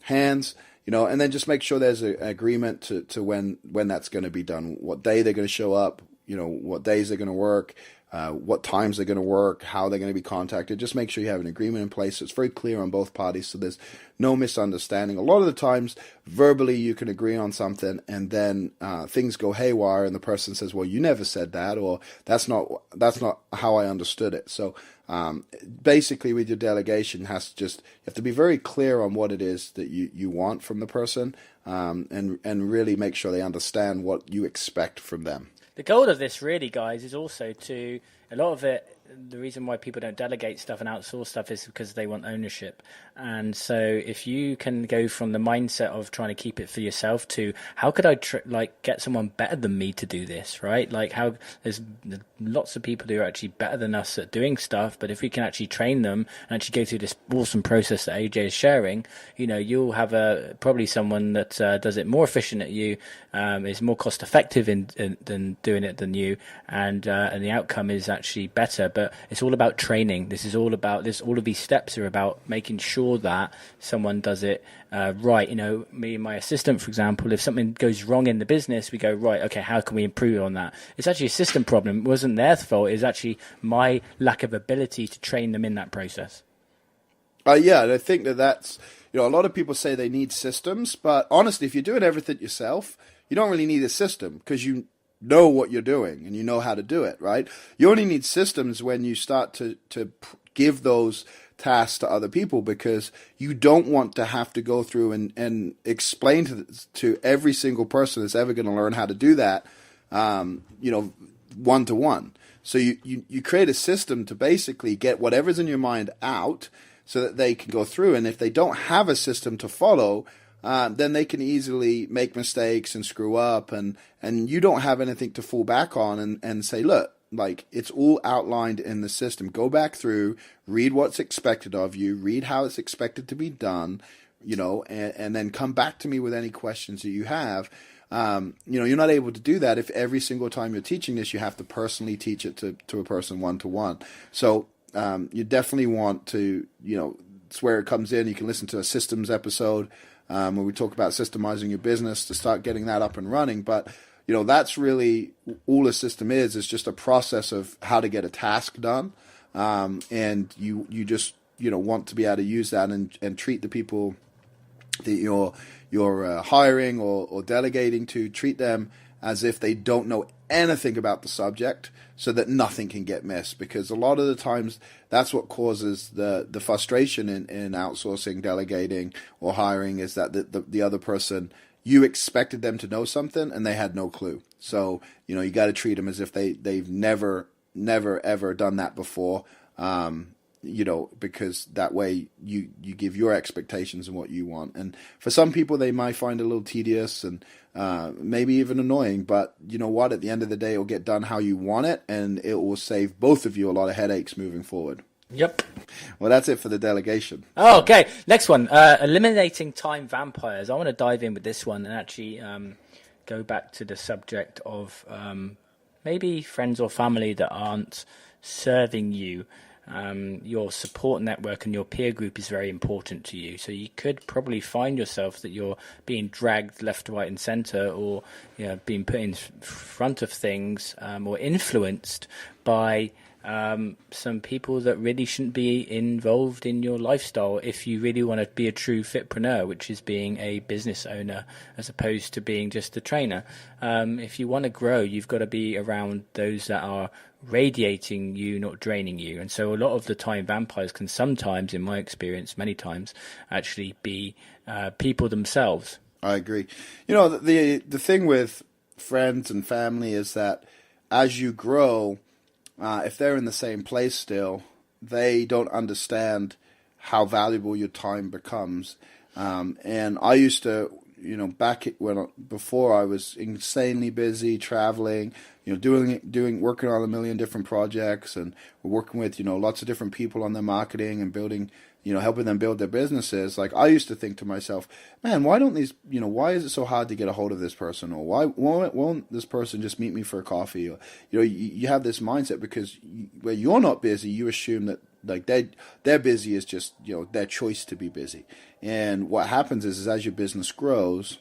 hands? And then just make sure there's an agreement to when that's going to be done, what day they're going to show up, what days they're going to work, what times they're going to work, how they're going to be contacted. Just make sure you have an agreement in place so it's very clear on both parties, so there's no misunderstanding. A lot of the times, verbally, you can agree on something, and then things go haywire, and the person says, well, you never said that, or that's not how I understood it. So basically, with your delegation, you have to be very clear on what it is that you want from the person, and really make sure they understand what you expect from them. The goal of this really, guys, is also a lot of it, the reason why people don't delegate stuff and outsource stuff is because they want ownership. And so if you can go from the mindset of trying to keep it for yourself to how could I get someone better than me to do this, right? Like how there's lots of people who are actually better than us at doing stuff, but if we can actually train them and actually go through this awesome process that AJ is sharing, you'll have probably someone that does it more efficient at you, is more cost effective than doing it than you, and the outcome is actually better. But it's all about training. This is all about this. All of these steps are about making sure that someone does it right. Me and my assistant, for example, if something goes wrong in the business, we go, right, okay, how can we improve on that? It's actually a system problem. It wasn't their fault. It's actually my lack of ability to train them in that process. Yeah, and I think that's, a lot of people say they need systems, but honestly, if you're doing everything yourself, you don't really need a system because you know what you're doing and you know how to do it, right? You only need systems when you start to give those tasks to other people, because you don't want to have to go through and explain to every single person that's ever going to learn how to do that, one-to-one. So you create a system to basically get whatever's in your mind out so that they can go through. And if they don't have a system to follow, then they can easily make mistakes and screw up, and you don't have anything to fall back on and say, look, like it's all outlined in the system. Go back through, read what's expected of you, read how it's expected to be done, and then come back to me with any questions that you have. You're not able to do that if every single time you're teaching this, you have to personally teach it to a person one-to-one. So you definitely want to, it's where it comes in. You can listen to a systems episode where we talk about systemizing your business to start getting that up and running. But, that's really all a system is just a process of how to get a task done. And you just, want to be able to use that and treat the people that you're hiring or delegating to, treat them as if they don't know anything about the subject so that nothing can get missed, because a lot of the times that's what causes the frustration in outsourcing, delegating, or hiring, is that the other person, you expected them to know something and they had no clue. So, you got to treat them as if they've never ever done that before. Because that way you give your expectations and what you want. And for some people, they might find it a little tedious and maybe even annoying, but you know what? At the end of the day, it'll get done how you want it, and it will save both of you a lot of headaches moving forward. Yep. Well, that's it for the delegation. Oh, okay. Next one, eliminating time vampires. I want to dive in with this one and actually go back to the subject of maybe friends or family that aren't serving you. Your support network and your peer group is very important to you. So you could probably find yourself that you're being dragged left, right, and centre, or being put in front of things, or influenced by some people that really shouldn't be involved in your lifestyle if you really want to be a true fitpreneur, which is being a business owner as opposed to being just a trainer. If you want to grow, you've got to be around those that are radiating you, not draining you. And so a lot of the time vampires can sometimes, in my experience, many times, actually be people themselves. I agree. The thing with friends and family is that as you grow, if they're in the same place still, they don't understand how valuable your time becomes. And I used to, before I was insanely busy traveling, working on a million different projects, and working with, lots of different people on their marketing and building, helping them build their businesses. Like, I used to think to myself, man, why don't these, why is it so hard to get a hold of this person? Or why won't this person just meet me for a coffee? Or, you have this mindset because where you're not busy, you assume that like they're busy is just, their choice to be busy. And what happens is as your business grows,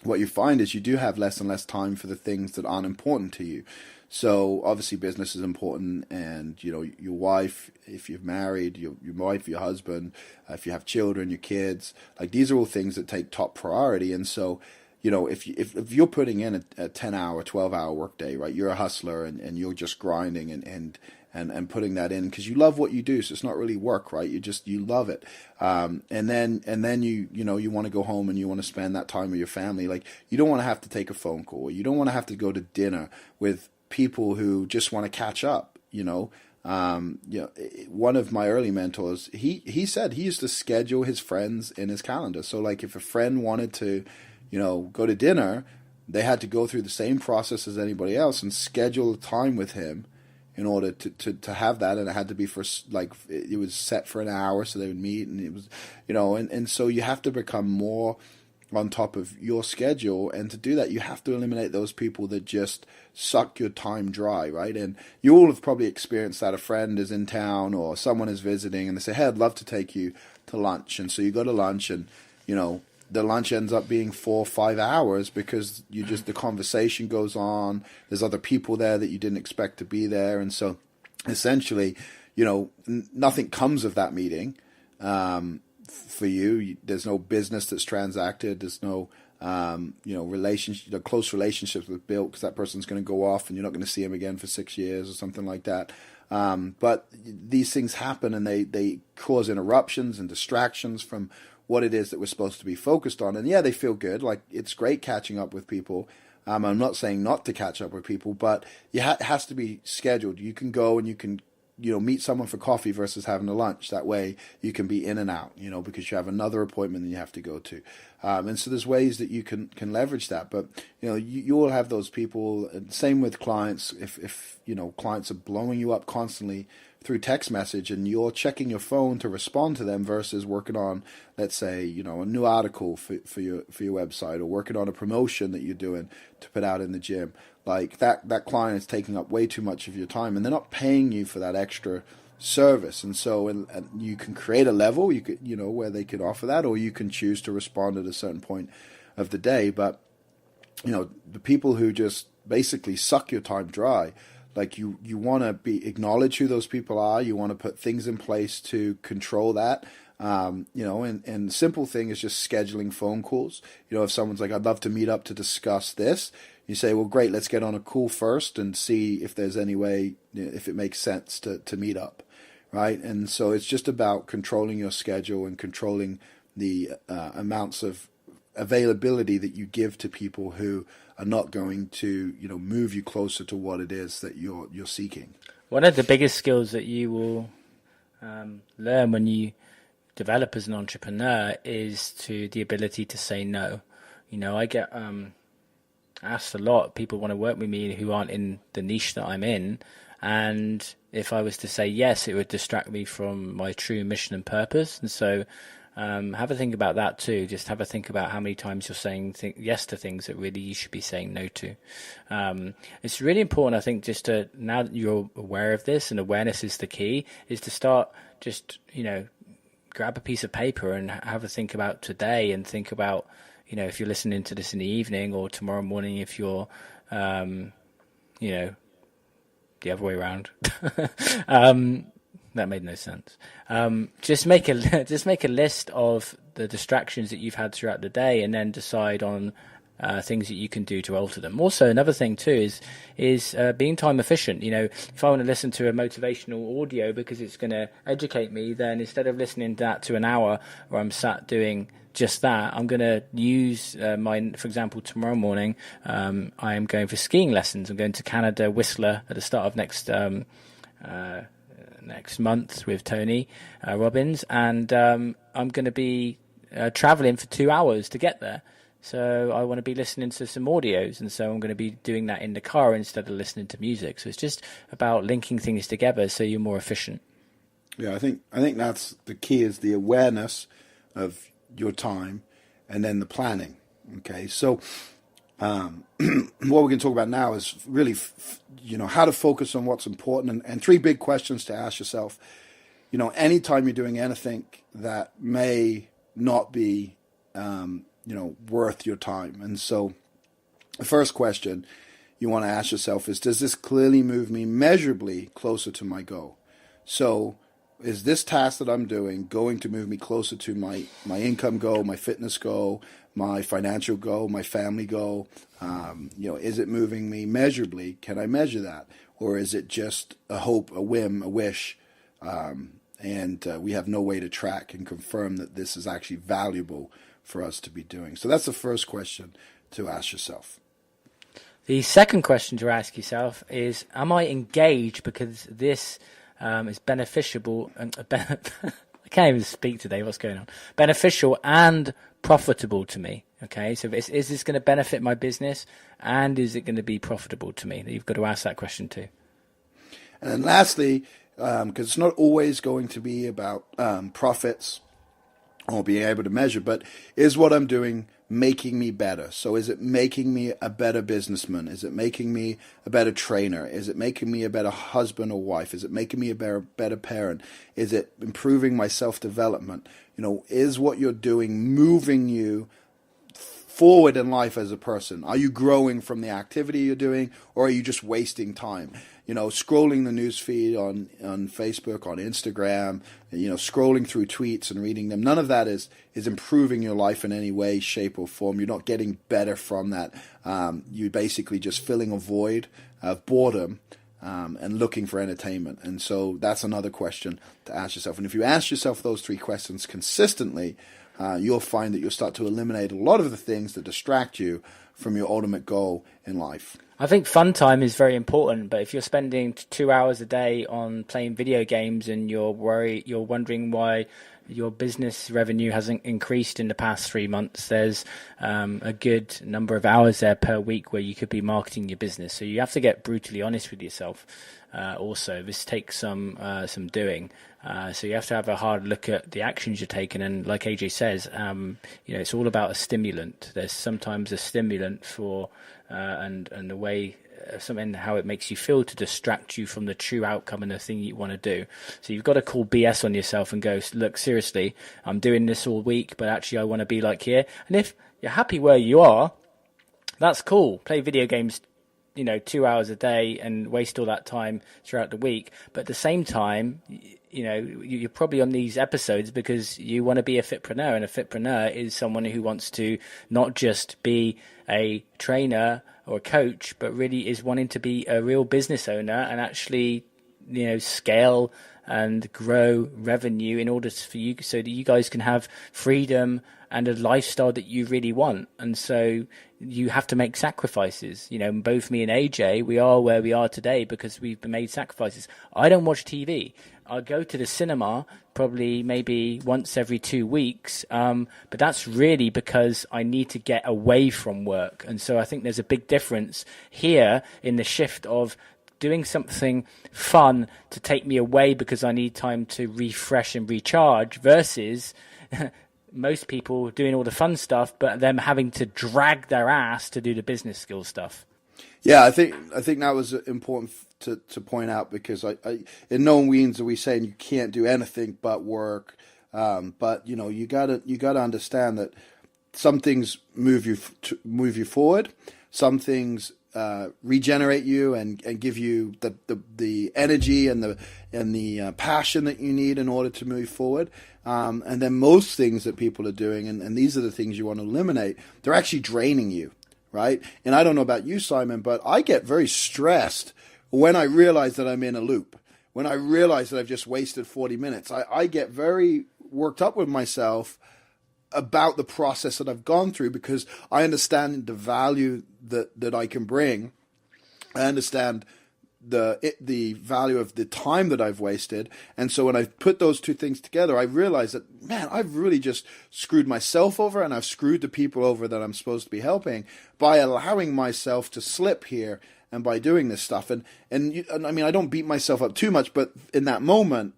what you find is you do have less and less time for the things that aren't important to you. So obviously business is important, and your wife, if you're married, your wife, your husband, if you have children, your kids, like these are all things that take top priority. And so if you're putting in a 10-hour, 12-hour workday, right, you're a hustler and you're just grinding and putting that in because you love what you do, so it's not really work, right? You love it, and then you want to go home and you want to spend that time with your family. Like, you don't want to have to take a phone call, you don't want to have to go to dinner with people who just want to catch up. One of my early mentors, he said he used to schedule his friends in his calendar. So like if a friend wanted to, go to dinner, they had to go through the same process as anybody else and schedule a time with him in order to have that. And it had to be for like, it was set for an hour so they would meet, and it was, and so you have to become more on top of your schedule. And to do that, you have to eliminate those people that just suck your time dry, right? And you all have probably experienced that. A friend is in town or someone is visiting and they say, hey, I'd love to take you to lunch. And so you go to lunch and, the lunch ends up being 4 or 5 hours because the conversation goes on. There's other people there that you didn't expect to be there. And so essentially, nothing comes of that meeting. For you, there's no business that's transacted. There's no, relationship, close relationships with built because that person's going to go off and you're not going to see him again for 6 years or something like that. But these things happen and they cause interruptions and distractions from what it is that we're supposed to be focused on. And yeah, they feel good. Like, it's great catching up with people. I'm not saying not to catch up with people, but it has to be scheduled. You can go and you can meet someone for coffee versus having a lunch. That way you can be in and out, because you have another appointment that you have to go to. And so there's ways that you can leverage that. But, you will have those people. And same with clients. If clients are blowing you up constantly through text message and you're checking your phone to respond to them versus working on, let's say, a new article for your website, or working on a promotion that you're doing to put out in the gym. Like that client is taking up way too much of your time and they're not paying you for that extra service. And so and you can create a level you could, where they could offer that, or you can choose to respond at a certain point of the day. But, the people who just basically suck your time dry, like you want to acknowledge who those people are. You want to put things in place to control that. And the simple thing is just scheduling phone calls. If someone's like, I'd love to meet up to discuss this, you say, well, great, let's get on a call first and see if there's any way, if it makes sense to meet up, right? And so it's just about controlling your schedule and controlling the amounts of availability that you give to people who are not going to, move you closer to what it is that you're seeking. One of the biggest skills that you will learn when you develop as an entrepreneur is the ability to say no. I get asked a lot. People want to work with me who aren't in the niche that I'm in, and if I was to say yes, it would distract me from my true mission and purpose. And so have a think about that too. Just have a think about how many times you're saying yes to things that really you should be saying no to. It's really important, I think, just to, now that you're aware of this, and awareness is the key, is to start just, grab a piece of paper and have a think about today, and think about, if you're listening to this in the evening, or tomorrow morning if you're, the other way around. That made no sense. Just make a list of the distractions that you've had throughout the day, and then decide on things that you can do to alter them. Also, another thing too is being time efficient. If I want to listen to a motivational audio because it's going to educate me, then instead of listening to that to an hour where I'm sat doing just that, I'm going to use for example, tomorrow morning, I am going for skiing lessons. I'm going to Canada, Whistler, at the start of next month with Tony Robbins, and I'm going to be traveling for 2 hours to get there. So I want to be listening to some audios, and so I'm going to be doing that in the car instead of listening to music. So it's just about linking things together so you're more efficient. Yeah, I think that's the key, is the awareness of your time and then the planning. Okay, so what we're going to talk about now is really, how to focus on what's important, and three big questions to ask yourself. Anytime you're doing anything that may not be, worth your time. And so the first question you want to ask yourself is, does this clearly move me measurably closer to my goal? So is this task that I'm doing going to move me closer to my income goal, my fitness goal, my financial goal, my family goal? Is it moving me measurably? Can I measure that? Or is it just a hope, a whim, a wish, and we have no way to track and confirm that this is actually valuable for us to be doing? So that's the first question to ask yourself. The second question to ask yourself is, am I engaged because this is beneficial? I can't even speak today. What's going on? Beneficial and profitable to me. Okay, so is this going to benefit my business, and is it going to be profitable to me? You've got to ask that question too. And then lastly, because it's not always going to be about profits or being able to measure, but is what I'm doing making me better? So is it making me a better businessman? Is it making me a better trainer? Is it making me a better husband or wife? Is it making me a better parent? Is it improving my self-development? Is what you're doing moving you forward in life as a person? Are you growing from the activity you're doing, or are you just wasting time? Scrolling the news feed on Facebook, on Instagram, scrolling through tweets and reading them. None of that is improving your life in any way, shape, or form. You're not getting better from that. You're basically just filling a void of boredom and looking for entertainment. And so that's another question to ask yourself. And if you ask yourself those three questions consistently, you'll find that you'll start to eliminate a lot of the things that distract you from your ultimate goal in life. I think fun time is very important, but if you're spending 2 hours a day on playing video games and you're wondering why your business revenue hasn't increased in the past 3 months, there's a good number of hours there per week where you could be marketing your business. So you have to get brutally honest with yourself. Also, this takes some doing. So you have to have a hard look at the actions you're taking. And like AJ says, it's all about a stimulant. There's sometimes a stimulant for and the way something, how it makes you feel, to distract you from the true outcome and the thing you want to do. So you've got to call BS on yourself and go, look, seriously, I'm doing this all week, but actually I want to be like here. And if you're happy where you are, that's cool. Play video games 2 hours a day and waste all that time throughout the week. But at the same time, you're probably on these episodes because you want to be a fitpreneur, and a fitpreneur is someone who wants to not just be a trainer or a coach, but really is wanting to be a real business owner and actually, scale and grow revenue in order for you, so that you guys can have freedom and a lifestyle that you really want. And so you have to make sacrifices. Both me and AJ, we are where we are today because we've made sacrifices. I don't watch TV. I go to the cinema probably maybe once every 2 weeks, but that's really because I need to get away from work. And so I think there's a big difference here in the shift of doing something fun to take me away because I need time to refresh and recharge versus most people doing all the fun stuff, but them having to drag their ass to do the business skill stuff. Yeah, I think that was important to point out, because I in no means are we saying you can't do anything but work, but you gotta understand that some things move you forward, some things regenerate you and give you the energy and the passion that you need in order to move forward. And then most things that people are doing, and these are the things you want to eliminate, they're actually draining you, right? And I don't know about you, Simon, but I get very stressed when I realize that I'm in a loop. When I realize that I've just wasted 40 minutes, I get very worked up with myself about the process that I've gone through, because I understand the value that I can bring. I understand the value of the time that I've wasted. And so when I put those two things together, I realize that, man, I've really just screwed myself over, and I've screwed the people over that I'm supposed to be helping by allowing myself to slip here and by doing this stuff. And I mean, I don't beat myself up too much, but in that moment,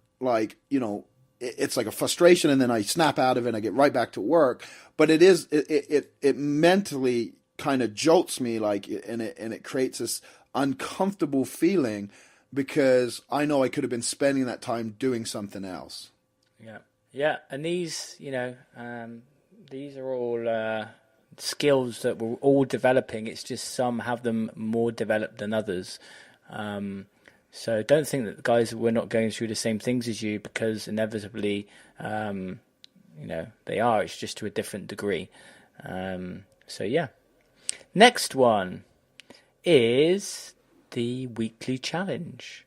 it's like a frustration, and then I snap out of it and I get right back to work. But it mentally kind of jolts me, and it creates this uncomfortable feeling, because I know I could have been spending that time doing something else. Yeah. And these these are all skills that we're all developing. It's just some have them more developed than others. So don't think that, guys, we're not going through the same things as you, because inevitably, they are. It's just to a different degree. So yeah. Next one is the weekly challenge.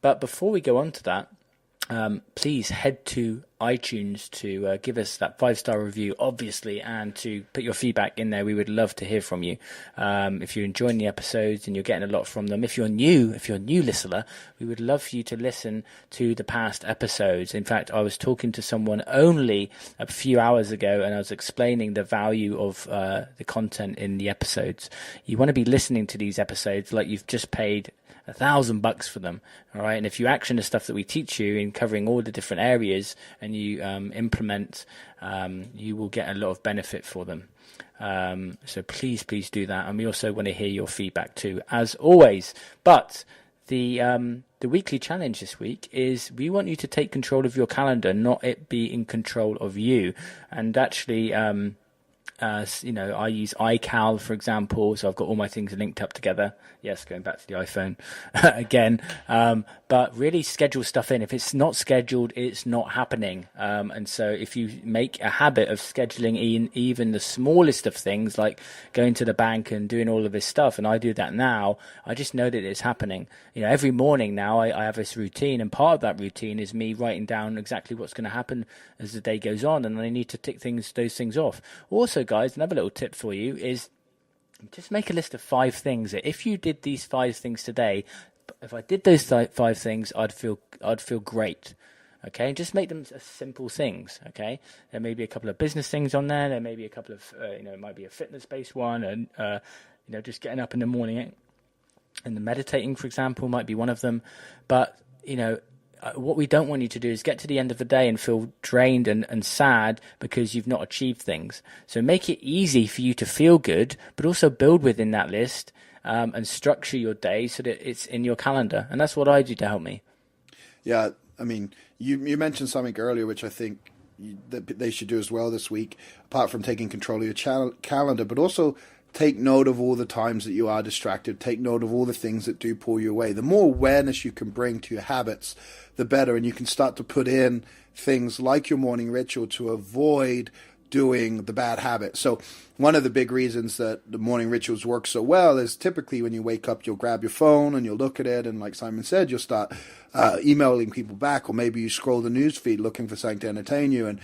But before we go on to that, please head to iTunes to give us that 5-star review, obviously, and to put your feedback in there. We would love to hear from you. If you're enjoying the episodes and you're getting a lot from them, if you're a new listener, we would love for you to listen to the past episodes. In fact, I was talking to someone only a few hours ago, and I was explaining the value of the content in the episodes. You want to be listening to these episodes like you've just paid $1,000 for them. All right. And if you action the stuff that we teach you in covering all the different areas, and you implement, you will get a lot of benefit for them. So please do that. And we also want to hear your feedback too, as always. But the weekly challenge this week is, we want you to take control of your calendar, not it be in control of you. And actually, I use iCal, for example, so I've got all my things linked up together. Yes, going back to the iPhone again. But really schedule stuff in. If it's not scheduled, it's not happening. And so if you make a habit of scheduling in even the smallest of things, like going to the bank and doing all of this stuff, and I do that now, I just know that it's happening. Every morning now I have this routine, and part of that routine is me writing down exactly what's going to happen as the day goes on, and I need to tick those things off. Also, guys, another little tip for you is just make a list of 5 things that if you did these 5 things today, if I did those 5 things, I'd feel great. Okay, just make them simple things. Okay, there may be a couple of business things on there. There may be a couple of it might be a fitness-based one, and just getting up in the morning and the meditating, for example, might be one of them. But what we don't want you to do is get to the end of the day and feel drained and sad because you've not achieved things. So make it easy for you to feel good, but also build within that list and structure your day so that it's in your calendar. And that's what I do to help me. Yeah, I mean, you mentioned something earlier, which I think that they should do as well this week, apart from taking control of your calendar, but also take note of all the times that you are distracted. Take note of all the things that do pull you away. The more awareness you can bring to your habits, the better. And you can start to put in things like your morning ritual to avoid doing the bad habit. So one of the big reasons that the morning rituals work so well is typically when you wake up, you'll grab your phone and you'll look at it. And like Simon said, you'll start emailing people back, or maybe you scroll the news feed looking for something to entertain you. And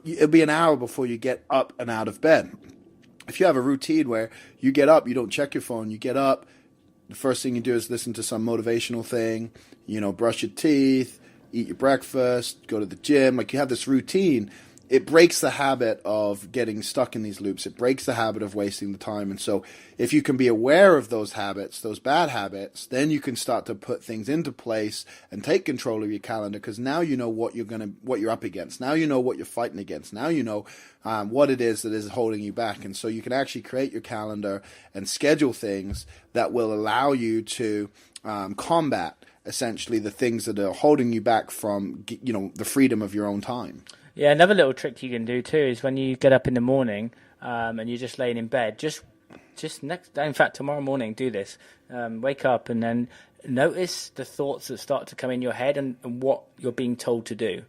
it'll be an hour before you get up and out of bed. If you have a routine where you get up, you don't check your phone, you get up, the first thing you do is listen to some motivational thing, brush your teeth, eat your breakfast, go to the gym. Like, you have this routine. It breaks the habit of getting stuck in these loops. It breaks the habit of wasting the time. And so if you can be aware of those habits, those bad habits, then you can start to put things into place and take control of your calendar, because now you know what you're up against. Now you know what you're fighting against. Now you know what it is that is holding you back. And so you can actually create your calendar and schedule things that will allow you to combat essentially the things that are holding you back from, the freedom of your own time. Yeah, another little trick you can do too is when you get up in the morning and you're just laying in bed, just next day, in fact, tomorrow morning, do this. Wake up and then notice the thoughts that start to come in your head and what you're being told to do.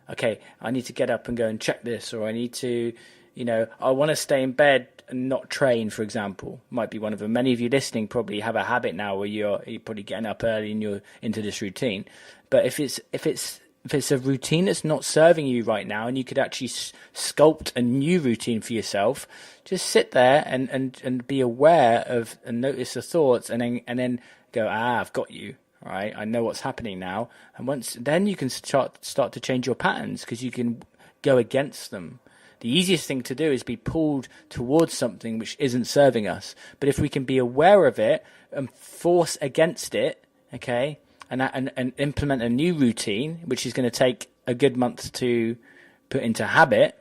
Okay, I need to get up and go and check this, or I need to, I want to stay in bed and not train, for example, might be one of them. Many of you listening probably have a habit now where you're probably getting up early and you're into this routine. But if it's a routine that's not serving you right now, and you could actually sculpt a new routine for yourself, just sit there and be aware of and notice the thoughts, and then go, I've got you, right? I know what's happening now. And then you can start to change your patterns, because you can go against them. The easiest thing to do is be pulled towards something which isn't serving us. But if we can be aware of it and force against it, okay, and implement a new routine, which is going to take a good month to put into habit,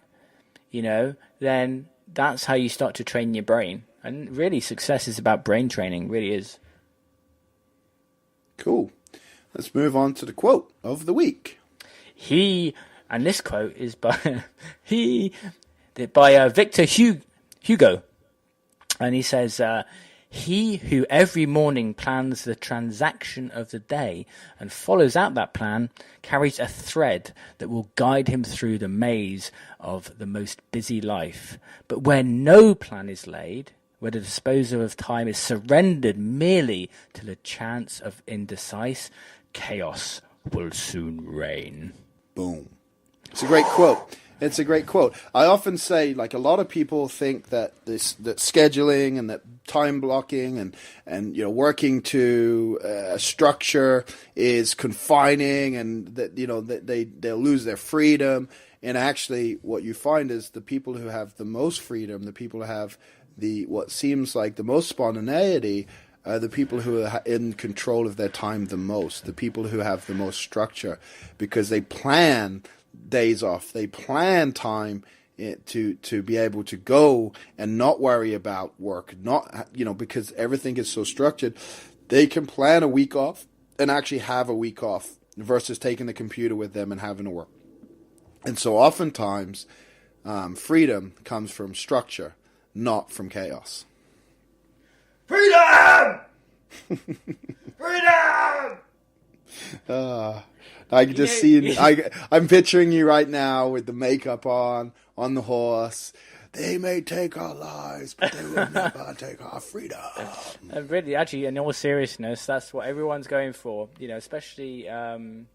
then that's how you start to train your brain. And really, success is about brain training, really is. Cool. Let's move on to the quote of the week. And this quote is by Victor Hugo. And he says, he who every morning plans the transaction of the day and follows out that plan carries a thread that will guide him through the maze of the most busy life. But where no plan is laid, where the disposal of time is surrendered merely to the chance of indecisive, chaos will soon reign. Boom. It's a great quote. It's a great quote. I often say, like, a lot of people think that that scheduling and that time blocking and working to a structure is confining, and that that they'll lose their freedom. And actually, what you find is the people who have the most freedom, the people who have what seems like the most spontaneity, are the people who are in control of their time the most. The people who have the most structure, because they plan days off. They plan time to be able to go and not worry about work, because everything is so structured. They can plan a week off and actually have a week off versus taking the computer with them and having to work. And so oftentimes freedom comes from structure, not from chaos. Freedom! Freedom! I can just see. I'm picturing you right now with the makeup on the horse. They may take our lives, but they will never take our freedom. And really, actually, in all seriousness, that's what everyone's going for. Especially, in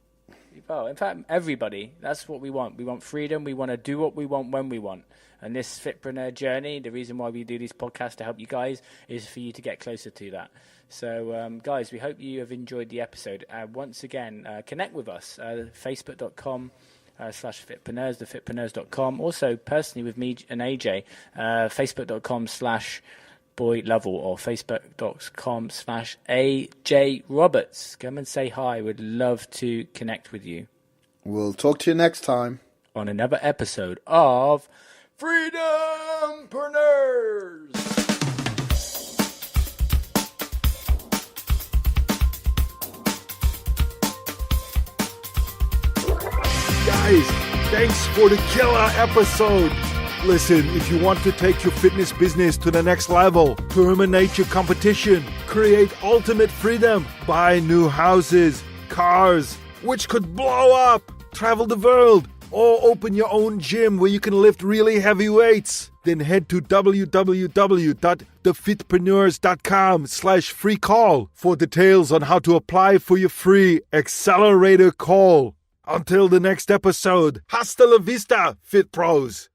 fact, everybody. That's what we want. We want freedom. We want to do what we want when we want. And this Fitpreneur journey, the reason why we do these podcasts to help you guys, is for you to get closer to that. So, guys, we hope you have enjoyed the episode. Once again, connect with us, facebook.com/Fitpreneurs, thefitpreneurs.com. Also, personally with me and AJ, facebook.com/BoyLovell or facebook.com/AJ Roberts. Come and say hi. We'd love to connect with you. We'll talk to you next time on another episode of Freedompreneurs. Guys, thanks for the killer episode. Listen, if you want to take your fitness business to the next level, terminate your competition, create ultimate freedom, buy new houses, cars, which could blow up, travel the world, or open your own gym where you can lift really heavy weights, then head to www.thefitpreneurs.com/free call for details on how to apply for your free accelerator call. Until the next episode, hasta la vista, Fit Pros.